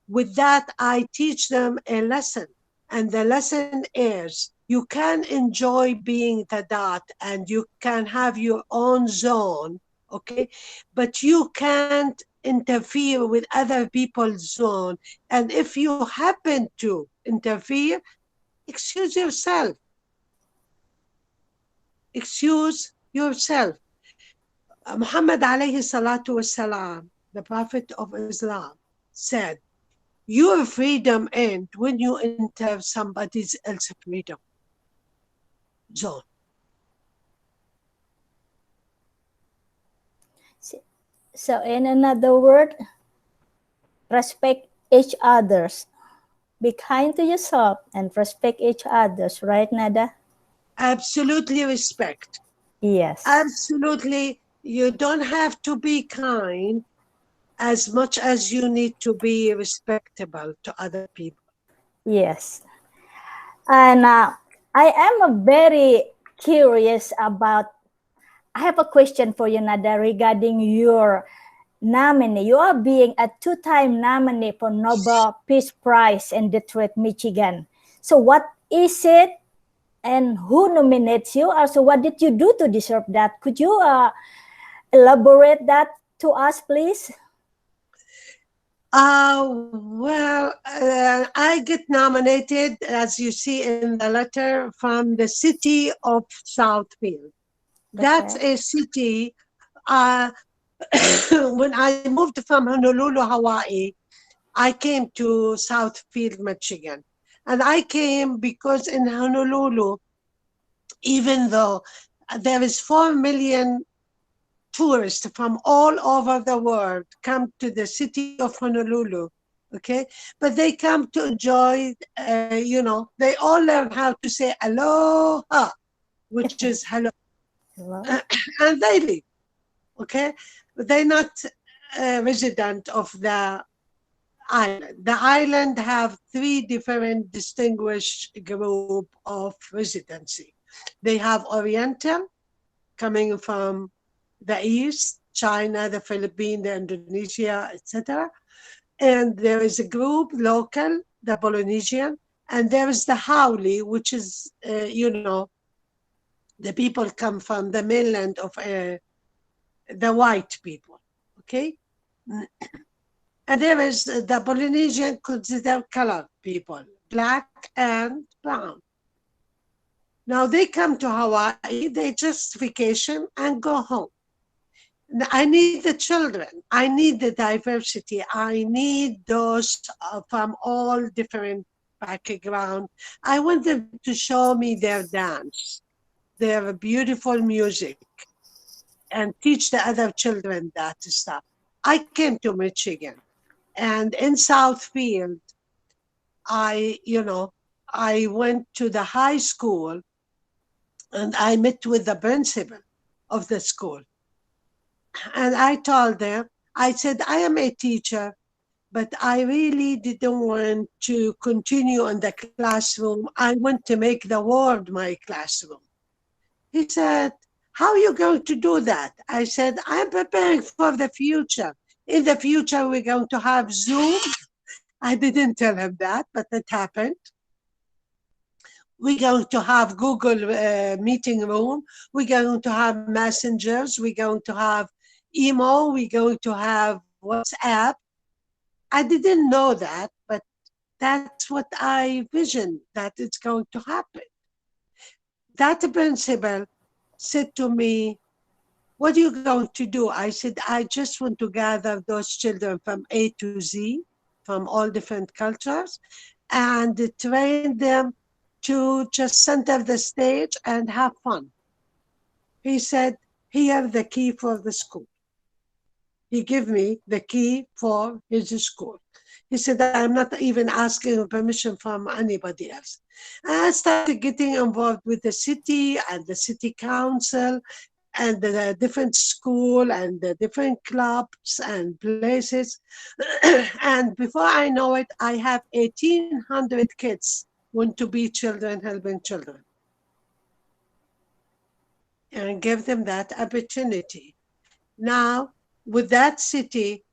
With that, I teach them a lesson. And the lesson is you can enjoy being the dot and you can have your own zone, okay? But you can't interfere with other people's zone. And if you happen to interfere, excuse yourself. Excuse yourself. Muhammad alayhi salatu wasalam, the Prophet of Islam, said, your freedom ends when you enter somebody else's freedom zone. So in another word, respect each others. Be kind to yourself and respect each others, right, Nada? Absolutely respect. Yes. Absolutely. You don't have to be kind as much as you need to be respectable to other people. Yes. And I am very curious about, I have a question for you, Nada, regarding your nominee. You are being a two-time nominee for Nobel Peace Prize in Detroit, Michigan. So what is it and who nominates you? Also, what did you do to deserve that? Could you elaborate that to us, please? I get nominated, as you see in the letter, from the city of Southfield. That's a city. When I moved from Honolulu, Hawaii, I came to Southfield, Michigan. And I came because in Honolulu, even though there is 4 million tourists from all over the world come to the city of Honolulu, okay? But they come to enjoy, they all learn how to say aloha, which is hello. And they leave, okay? But they're not a resident of the island. The island have 3 different distinguished group of residency. They have Oriental, coming from the East, China, the Philippines, the Indonesia, etc. And there is a group, local, the Polynesian, and there is the Haole, which is, the people come from the mainland of the white people, okay? And there is the Polynesian considered colored people, black and brown. Now they come to Hawaii, they just vacation and go home. I need the children. I need the diversity. I need those from all different backgrounds. I want them to show me their dance, their beautiful music, and teach the other children that stuff. I came to Michigan, and in Southfield, I went to the high school and I met with the principal of the school. And I told them, I said, I am a teacher, but I really didn't want to continue in the classroom. I want to make the world my classroom. He said, how are you going to do that? I said, I'm preparing for the future. In the future, we're going to have Zoom. I didn't tell him that, but it happened. We're going to have Google meeting room. We're going to have messengers. We're going to have email. We're going to have WhatsApp. I didn't know that, but that's what I visioned that it's going to happen. That principal said to me, what are you going to do? I said, I just want to gather those children from A to Z, from all different cultures, and train them to just center the stage and have fun. He said, here's the key for the school. He gave me the key for his school. He said, I'm not even asking permission from anybody else. And I started getting involved with the city and the city council and the different school and the different clubs and places. And before I know it, I have 1,800 kids want to be children helping children. And give them that opportunity. Now, with that city,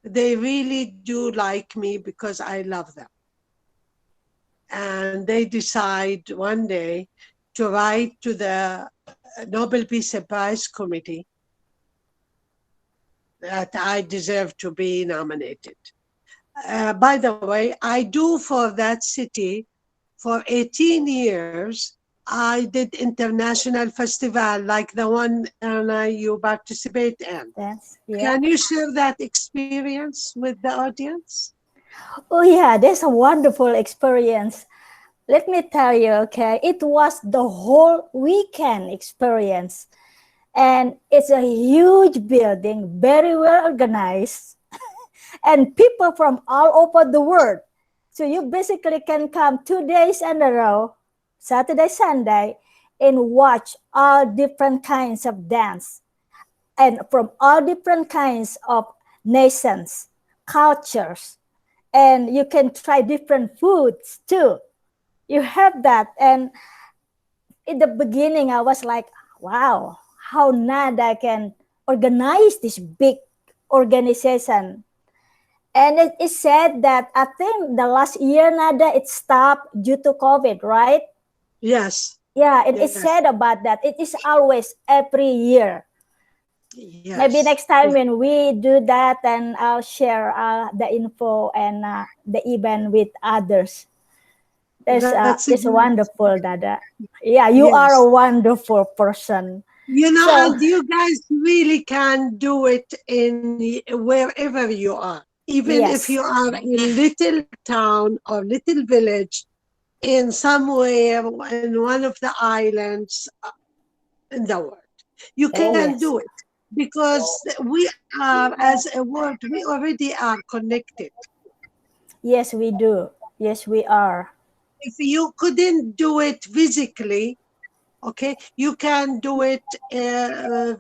they really do like me because I love them. And they decide one day to write to the Nobel Peace Prize Committee that I deserve to be nominated. By the way, I do for that city for 18 years. I did international festival like the one you participate in. Yes, yeah. Can you share that experience with the audience? Oh yeah, that's a wonderful experience. Let me tell you, okay, it was the whole weekend experience. And it's a huge building, very well organized, and people from all over the world. So you basically can come 2 days in a row, Saturday, Sunday, and watch all different kinds of dance, and from all different kinds of nations, cultures, and you can try different foods too. You have that. And in the beginning, I was like, wow, how NADA can organize this big organization. And it is said that I think the last year, NADA, it stopped due to COVID, right? Yes. Yeah, it Yes. is said about that. It is always every year. Yes. Maybe next time when we do that, then I'll share the info and the event with others. That's It's good. wonderful, Dada. Yeah, you Yes. are a wonderful person. You know, So- and you guys really can do it in wherever you are. Even if Yes. you are in a little town or little village, in somewhere in one of the islands in the world, you can yes. do it because we are, as a world, we already are connected. Yes, we do. Yes, we are. If you couldn't do it physically, okay, you can do it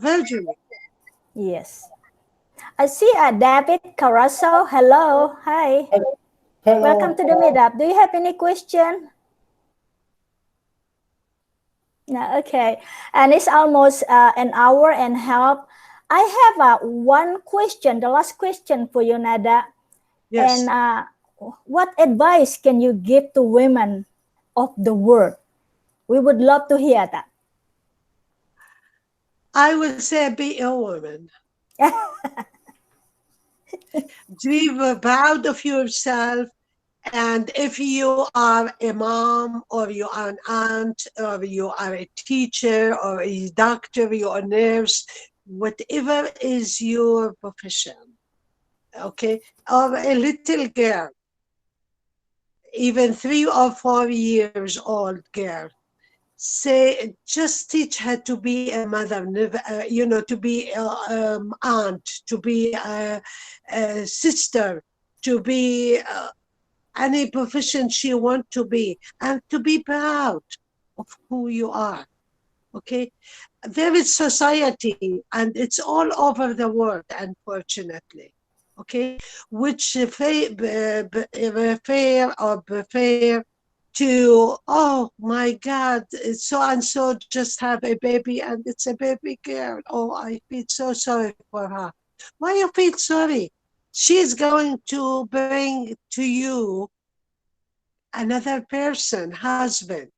virtually. Yes. I see David Carasso. Hello. Hi. Hello. Welcome to the meetup. Do you have any question? No, okay. And it's almost an hour and a half. I have one question, the last question for you, Nada. Yes. And what advice can you give to women of the world? We would love to hear that. I would say be a woman. Be proud of yourself. And if you are a mom or you are an aunt or you are a teacher or a doctor, you are a nurse, whatever is your profession, okay, or a little girl, even 3 or 4 years old girl, say, just teach her to be a mother, to be an aunt, to be a sister, to be any profession she wants to be, and to be proud of who you are. Okay, there is society, and it's all over the world, unfortunately. Okay, which refer or prefer to, oh my God, so and so just have a baby and it's a baby girl. Oh, I feel so sorry for her. Why you feel sorry? She's going to bring to you another person, husband,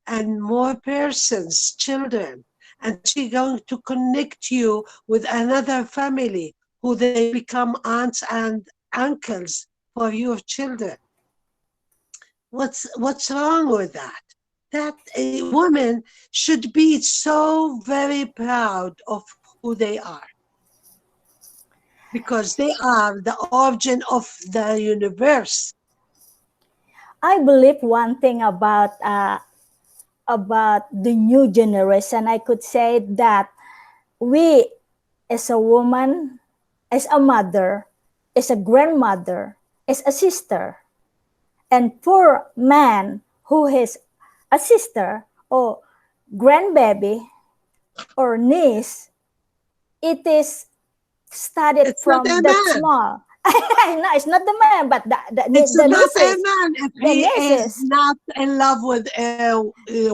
and more persons, children, and she's going to connect you with another family who they become aunts and uncles for your children. What's wrong with that? That a woman should be so very proud of who they are, because they are the origin of the universe. I believe one thing about the new generation. I could say that we, as a woman, as a mother, as a grandmother, as a sister, and for man who has a sister or grandbaby or niece, it is started It's not from a that man. small. No, it's not the man, but It's the not a nieces. man if The he is nieces. not in love with a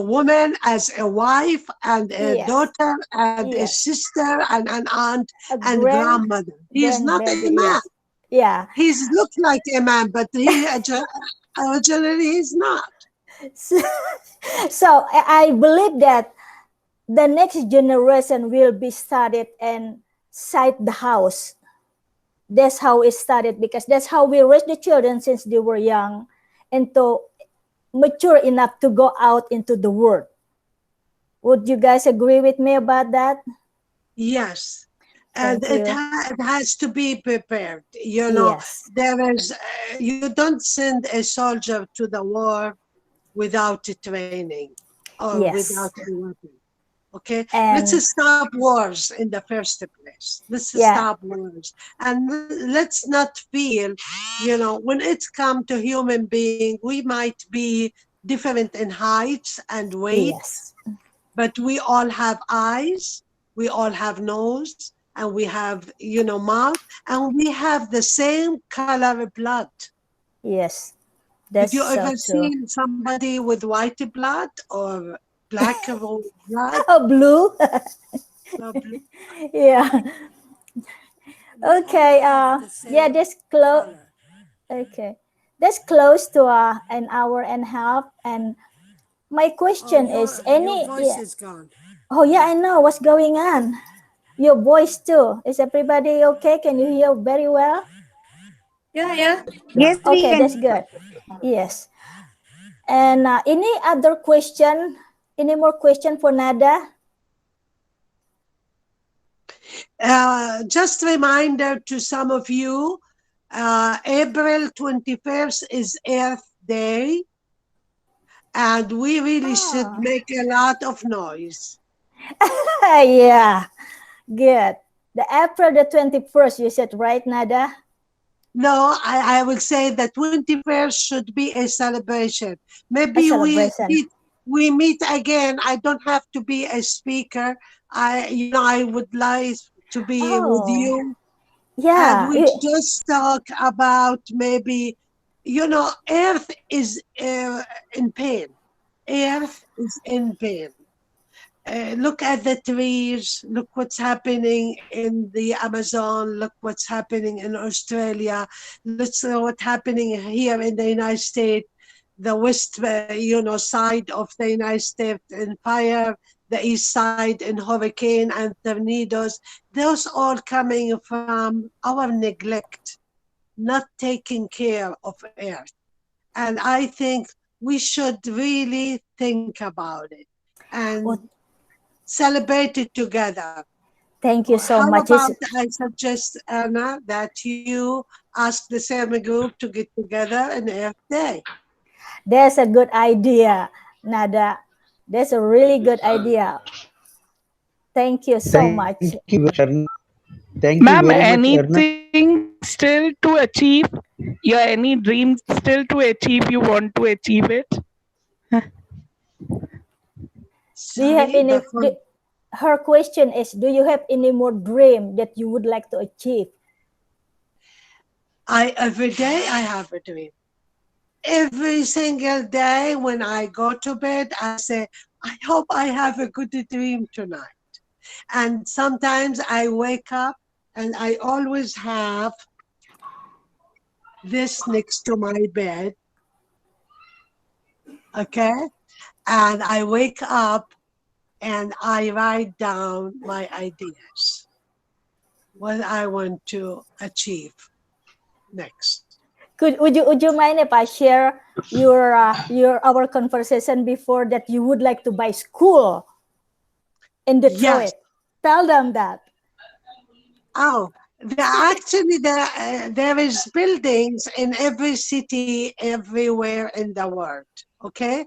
woman as a wife and a Yes. daughter and a Yes. sister and an aunt A and grandmother. He is not a grandbaby, man. yes. Yeah. He looks like a man, but he originally he's not. So I believe that the next generation will be started inside the house. That's how it started, because that's how we raise the children since they were young and to mature enough to go out into the world. Would you guys agree with me about that? Yes. Thank And you. it has to be prepared. You know, Yes. there is, you don't send a soldier to the war without training or Yes. without a weapon. Okay, And let's stop wars in the first place. Let's yeah, stop wars, and let's not feel, you know, when it's come to human being, we might be different in heights and weight, yes. but we all have eyes, we all have nose, and we have, you know, mouth, and we have the same color of blood. Yes. Did That's you so ever true. see somebody with white blood or black blood? Oh, blue. Or blue? Yeah. Okay. Yeah, that's close. Okay. That's close to an hour and a half. And my question is any. Your voice Yeah. is gone. Oh, yeah, I know what's going on. Your voice too. Is everybody okay? Can you hear very well? Yeah. Yes, we Okay, can. that's good. Yes. And any other question? Any more question for Nada? Just reminder to some of you, April 21st is Earth Day, and we really should make a lot of noise. Yeah, good. The April the 21st, you said, right, Nada? No, I would say the 21st should be a celebration. Maybe celebration. we meet again. I don't have to be a speaker. I would like to be with you. Yeah. And we just talk about maybe, you know, Earth is in pain. Earth is in pain. Look at the trees. Look what's happening in the Amazon. Look what's happening in Australia. Look what's happening here in the United States. The west, side of the United States in fire. The east side in hurricane and tornadoes. Those all coming from our neglect, not taking care of Earth. And I think we should really think about it and celebrate it together. Thank you so How much. about I suggest, Anna, that you ask the same group to get together on Earth Day? That's a good idea, Nada. That's a really good idea. Thank you so much. Thank you, Erna. Thank you Ma'am, very much, Erna. anything still to achieve? Your any dreams still to achieve? You want to achieve it? Do you have Sorry, any? Her question is, do you have any more dream that you would like to achieve? Every day I have a dream. Every single day when I go to bed, I say, I hope I have a good dream tonight. And sometimes I wake up and I always have this next to my bed. Okay? And I wake up and I write down my ideas, what I want to achieve next. Would you mind if I share our conversation before that you would like to buy school in Detroit? Yes. Tell them that. Oh, actually, there is buildings in every city, everywhere in the world. Okay,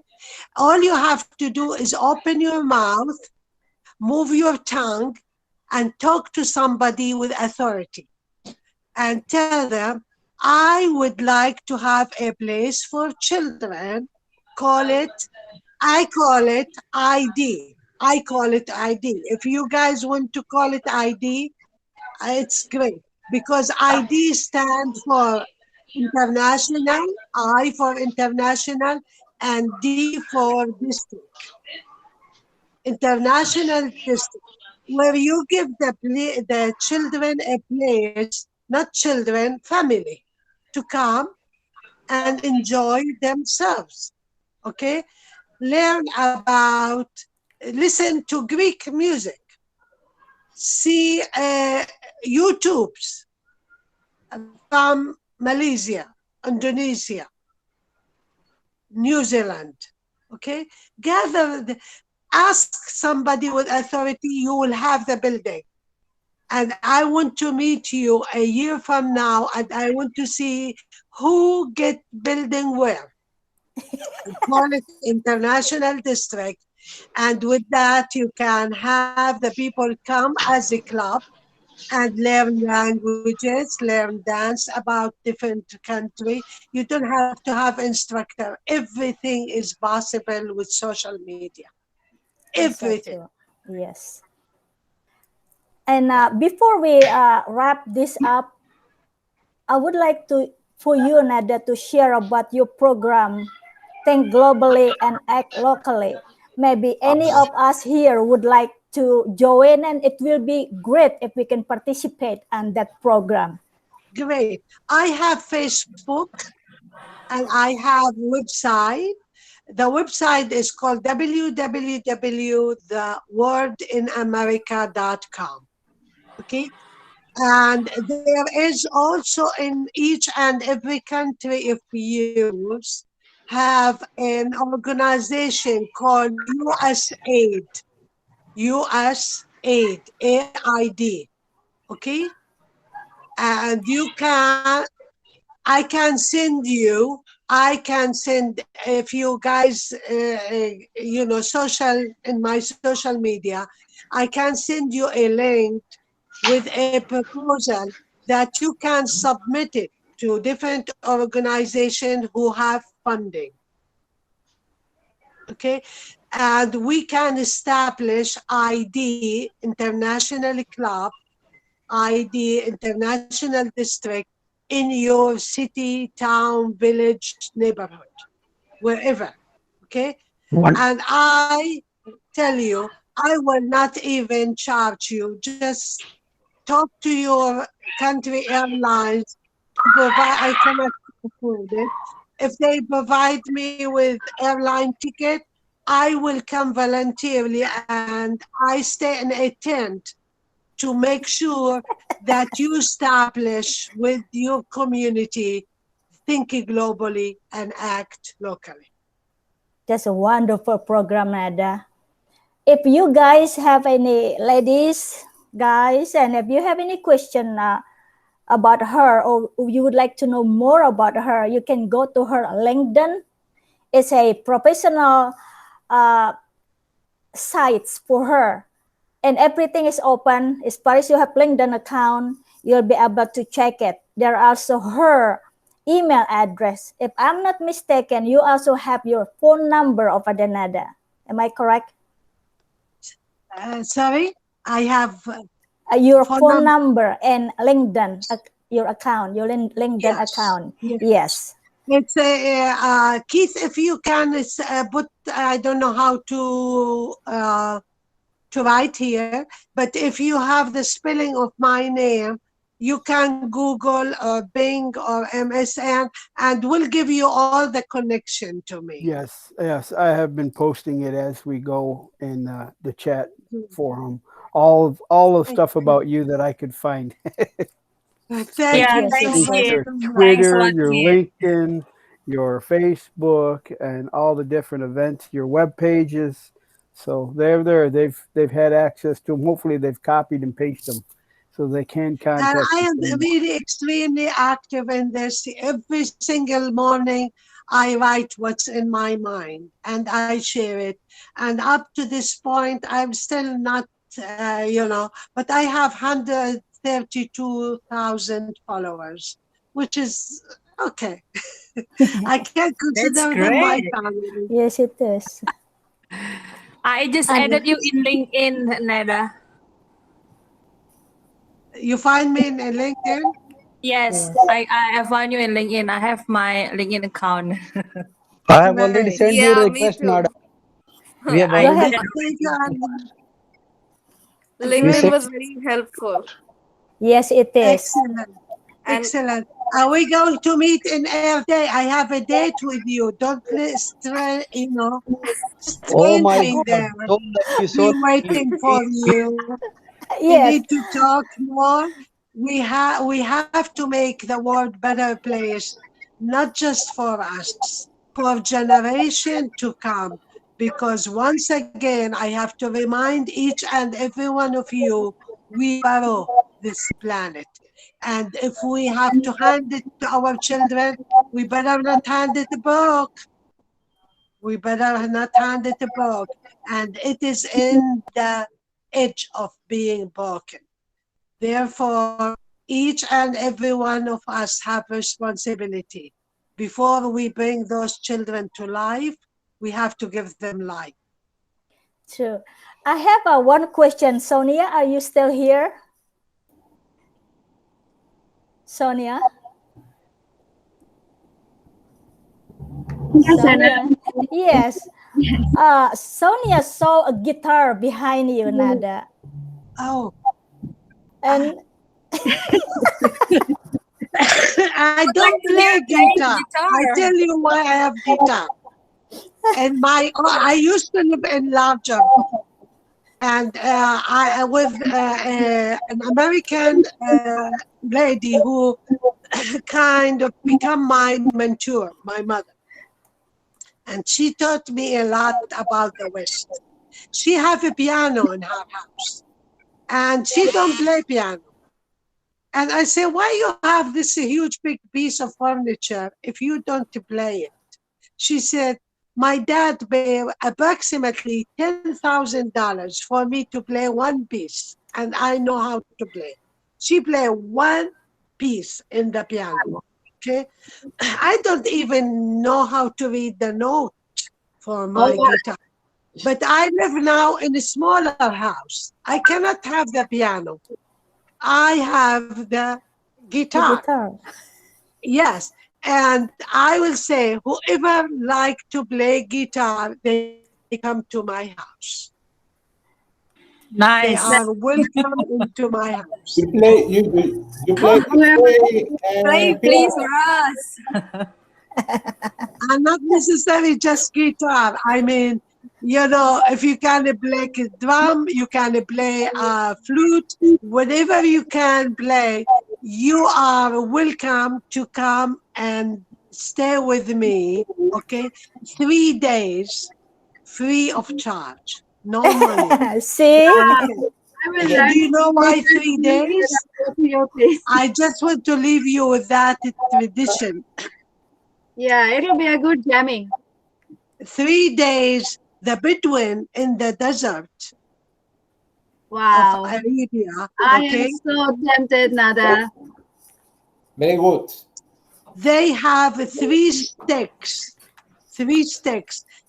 all you have to do is open your mouth, move your tongue, and talk to somebody with authority, and tell them, I would like to have a place for children. I call it ID. I call it ID. If you guys want to call it ID, it's great, because ID stands for international, I for international, and D for district. International district, where you give the children a place, not children, family, to come and enjoy themselves. Okay? Learn about, listen to Greek music, see YouTubes from Malaysia, Indonesia, New Zealand. Okay? Ask somebody with authority, you will have the building. And I want to meet you a year from now, and I want to see who get building where. Call it international district. And with that, you can have the people come as a club and learn languages, learn dance about different country. You don't have to have instructor. Everything is possible with social media. Everything. Yes. And before we wrap this up, I would like for you, Nada, to share about your program, Think Globally and Act Locally. Maybe any of us here would like to join, and it will be great if we can participate on that program. Great. I have Facebook and I have website. The website is called www.thewordinamerica.com. Okay. And there is also in each and every country, if you have an organization called USAID. USAID, AID. Okay. And I can send, if you guys, in my social media, I can send you a link with a proposal that you can submit it to different organizations who have funding. Okay, and we can establish ID, International Club, ID, International District, in your city, town, village, neighborhood, wherever. Okay? And I tell you, I will not even charge you. Just talk to your country airlines to provide. I cannot afford it. If they provide me with airline ticket, I will come voluntarily, and I stay in a tent to make sure that you establish with your community, think globally and act locally. That's a wonderful program, Nada. If you guys have any, ladies, guys, and if you have any question about her, or you would like to know more about her, you can go to her LinkedIn. It's a professional sites for her, and everything is open. As far as you have LinkedIn account, you'll be able to check it. There are also her email address. If I'm not mistaken, you also have your phone number of Adanada. Am I correct? Sorry, I have your phone number and LinkedIn, your account, your LinkedIn Yes, account. yes. Yes. It's Keith. If you can put, I don't know how to write here, but if you have the spelling of my name, you can Google or Bing or MSN, and we'll give you all the connection to me. Yes, yes, I have been posting it as we go in the chat forum. All the stuff about you that I could find. Thank you thanks, so much. Kid. Your Thanks a Twitter, lot, your Kid. LinkedIn, your Facebook, and all the different events, your web pages. So they're there. They've had access to them. Hopefully, they've copied and pasted them, so they can contact. I you am from- really extremely active in this. Every single morning, I write what's in my mind and I share it. And up to this point, I'm still not, but I have 132,000 followers, which is okay. I can consider them my great. family. Yes, it is. I just And- added you in LinkedIn, Nada. You find me in LinkedIn? Yes, I found you in LinkedIn. I have my LinkedIn account. I have already sent you Yeah, me request, too. Nada. We have Go already ahead. Thank you, Anna. LinkedIn said- was very helpful. Yes, it is. Excellent. And Excellent. Are we going to meet in air day? I have a date with you. Don't Oh my strange me God, there. so lucky, so We're lucky. waiting for you. We Yes. need to talk more. We have to make the world better place, not just for us, for generation to come. Because once again, I have to remind each and every one of you, we borrow this planet. And if we have to hand it to our children, we better not hand it broke. We better not hand it broke. And it is in the edge of being broken. Therefore, each and every one of us have responsibility. Before we bring those children to life, we have to give them life. True. I have one question. Sonia, are you still here? Sonia? Yes, Sonia? Yes. Sonia saw a guitar behind you, Nada. Oh. And I don't play guitar. I tell you why I have guitar. And I used to live in larger, and I with an American lady who kind of become my mentor, my mother, and she taught me a lot about the West. She have a piano in her house, and she don't play piano. And I say, why you have this huge big piece of furniture if you don't play it? She said, my dad paid approximately $10,000 for me to play one piece, and I know how to play. She played one piece in the piano. Okay, I don't even know how to read the note for my guitar. But I live now in a smaller house. I cannot have the piano. I have the guitar. Yes. And I will say, whoever like to play guitar, they come to my house. Nice. They are welcome into my house. You play play please for us. And not necessarily just guitar. I mean, if you can play drum, you can play flute, whatever you can play, you are welcome to come and stay with me, okay? 3 days, free of charge, no money. See? Okay. Do you know why 3 days? I just want to leave you with that tradition. Yeah, it'll be a good jamming. 3 days, the Bedouin in the desert Wow. of Arabia. I Okay? am so tempted, Nada. Very good. They have 3 sticks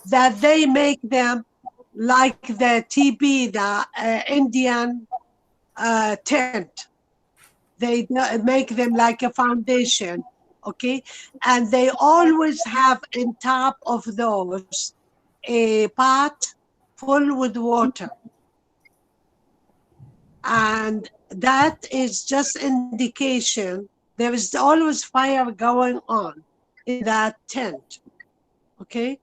that they make them like the TB, the Indian tent. They make them like a foundation, okay? And they always have on top of those a pot full with water. And that is just indication there is always fire going on in that tent, okay?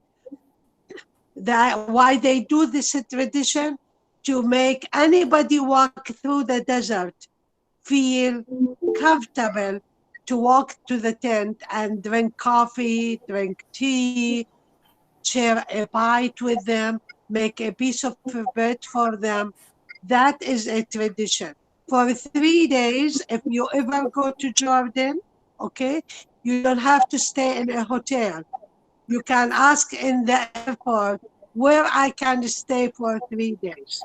That why they do this tradition, to make anybody walk through the desert feel comfortable to walk to the tent and drink coffee, drink tea, share a bite with them, make a piece of bread for them. That is a tradition. For 3 days, if you ever go to Jordan, okay, you don't have to stay in a hotel. You can ask in the airport where I can stay for 3 days.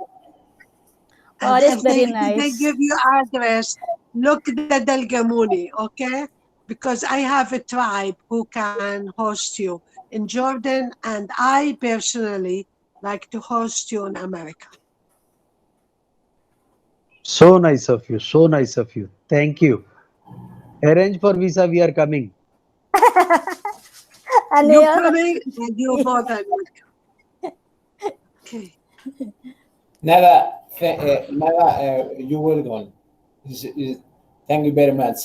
Oh, And that's if very they nice. give you address, look the Dalgamouni, okay? Because I have a tribe who can host you in Jordan, and I personally like to host you in America. So nice of you. So nice of you. Thank you. Arrange for visa. We are coming. You coming and you both are welcome. Okay. Nada, you welcome. Thank you very much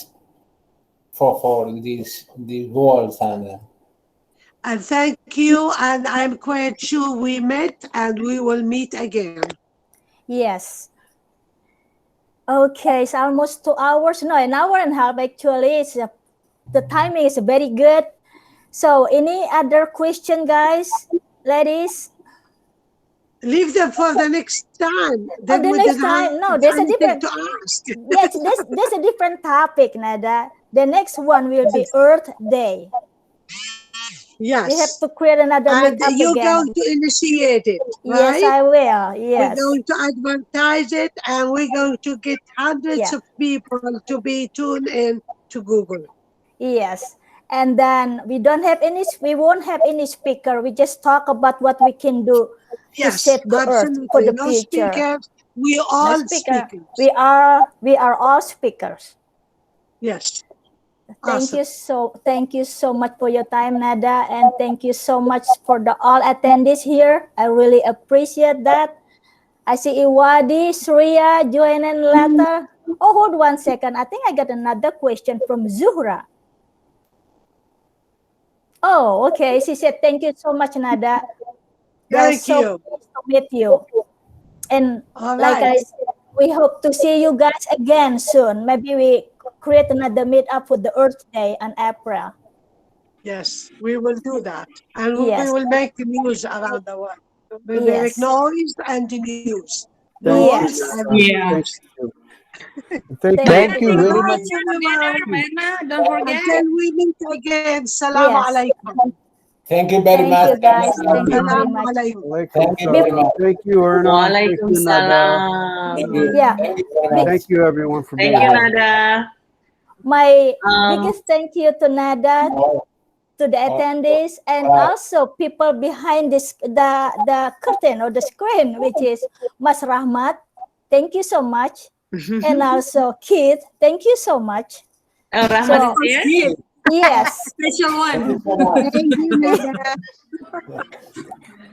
for these words And thank you, and I'm quite sure we met and we will meet again. Yes. Okay, it's almost 2 hours. No, an hour and a half actually. The timing is very good. So, any other question, guys, ladies? Leave them for the next time. Then the we next didn't have time, no, there's a anything different. to ask. Yes, there's a different topic, Nada. The next one will be Earth Day. Yes. We have to create another And meetup you're again. going to initiate it, Yes, right? I will. Yes. We're going to advertise it, and we're going to get hundreds Yeah. of people to be tuned in to Google. Yes. And then we won't have any speaker. We just talk about what we can do to Yes, save the earth for absolutely. the No future. speakers. We No all speaker. speakers. We are all speakers. Yes. Thank Awesome. thank you so much for your time, Nada, and thank you so much for the all attendees here. I really appreciate that. I see Iwadi, Surya joining later. Oh, hold 1 second. I think I got another question from Zuhra. Oh, okay. She said, thank you so much, Nada. We're Thank so you. pleased to meet you. And All like right. I said, we hope to see you guys again soon. Maybe we create another meetup for the Earth Day in April. Yes, we will do that. And we Yes. will make the news around the world. We will make Yes. noise and the news. Yes. Noise and the news. Thank you very much. Don't forget. Until we meet again, Salaam alaikum. Thank you very Thank much. you, guys. Thank you very Salaam much. alaikum. Thank you very much. Thank you, Erna. Thank you, Nada. Yeah. Thank you, everyone, for being Thank you, here. Nada. My biggest thank you to Nada, to the attendees, and also people behind the curtain or the screen, which is Mas Rahmat. Thank you so much. And also Keith, thank you so much. Rahmat is here? Yes. Special one. Thank you, Nada.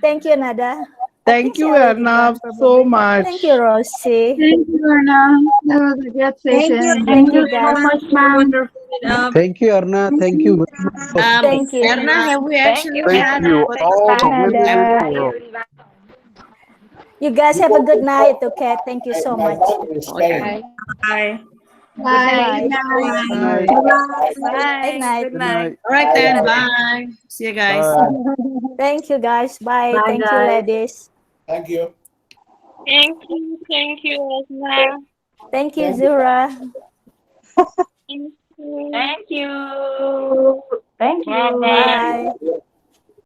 Thank you, Nada. Thank you, Arnav, so much. Thank you, Rosie. Thank you, Anna. That was a great session. Thank you, so guys. much, ma'am. Thank you, Arna. Thank you. Thank you. Erna, have we actually Thank had you, all the women in Nada. the world. You guys have a good night, okay? Thank you so much. Okay. Bye. Goodbye. Good night. Good night. Good night. All right then. Bye. See you guys. Bye. Thank you, guys. Bye. Bye, Thank you, guys. ladies. Thank you. Thank you, Rosna. Thank you, Zura. Thank you. Thank you. Thank you. Bye.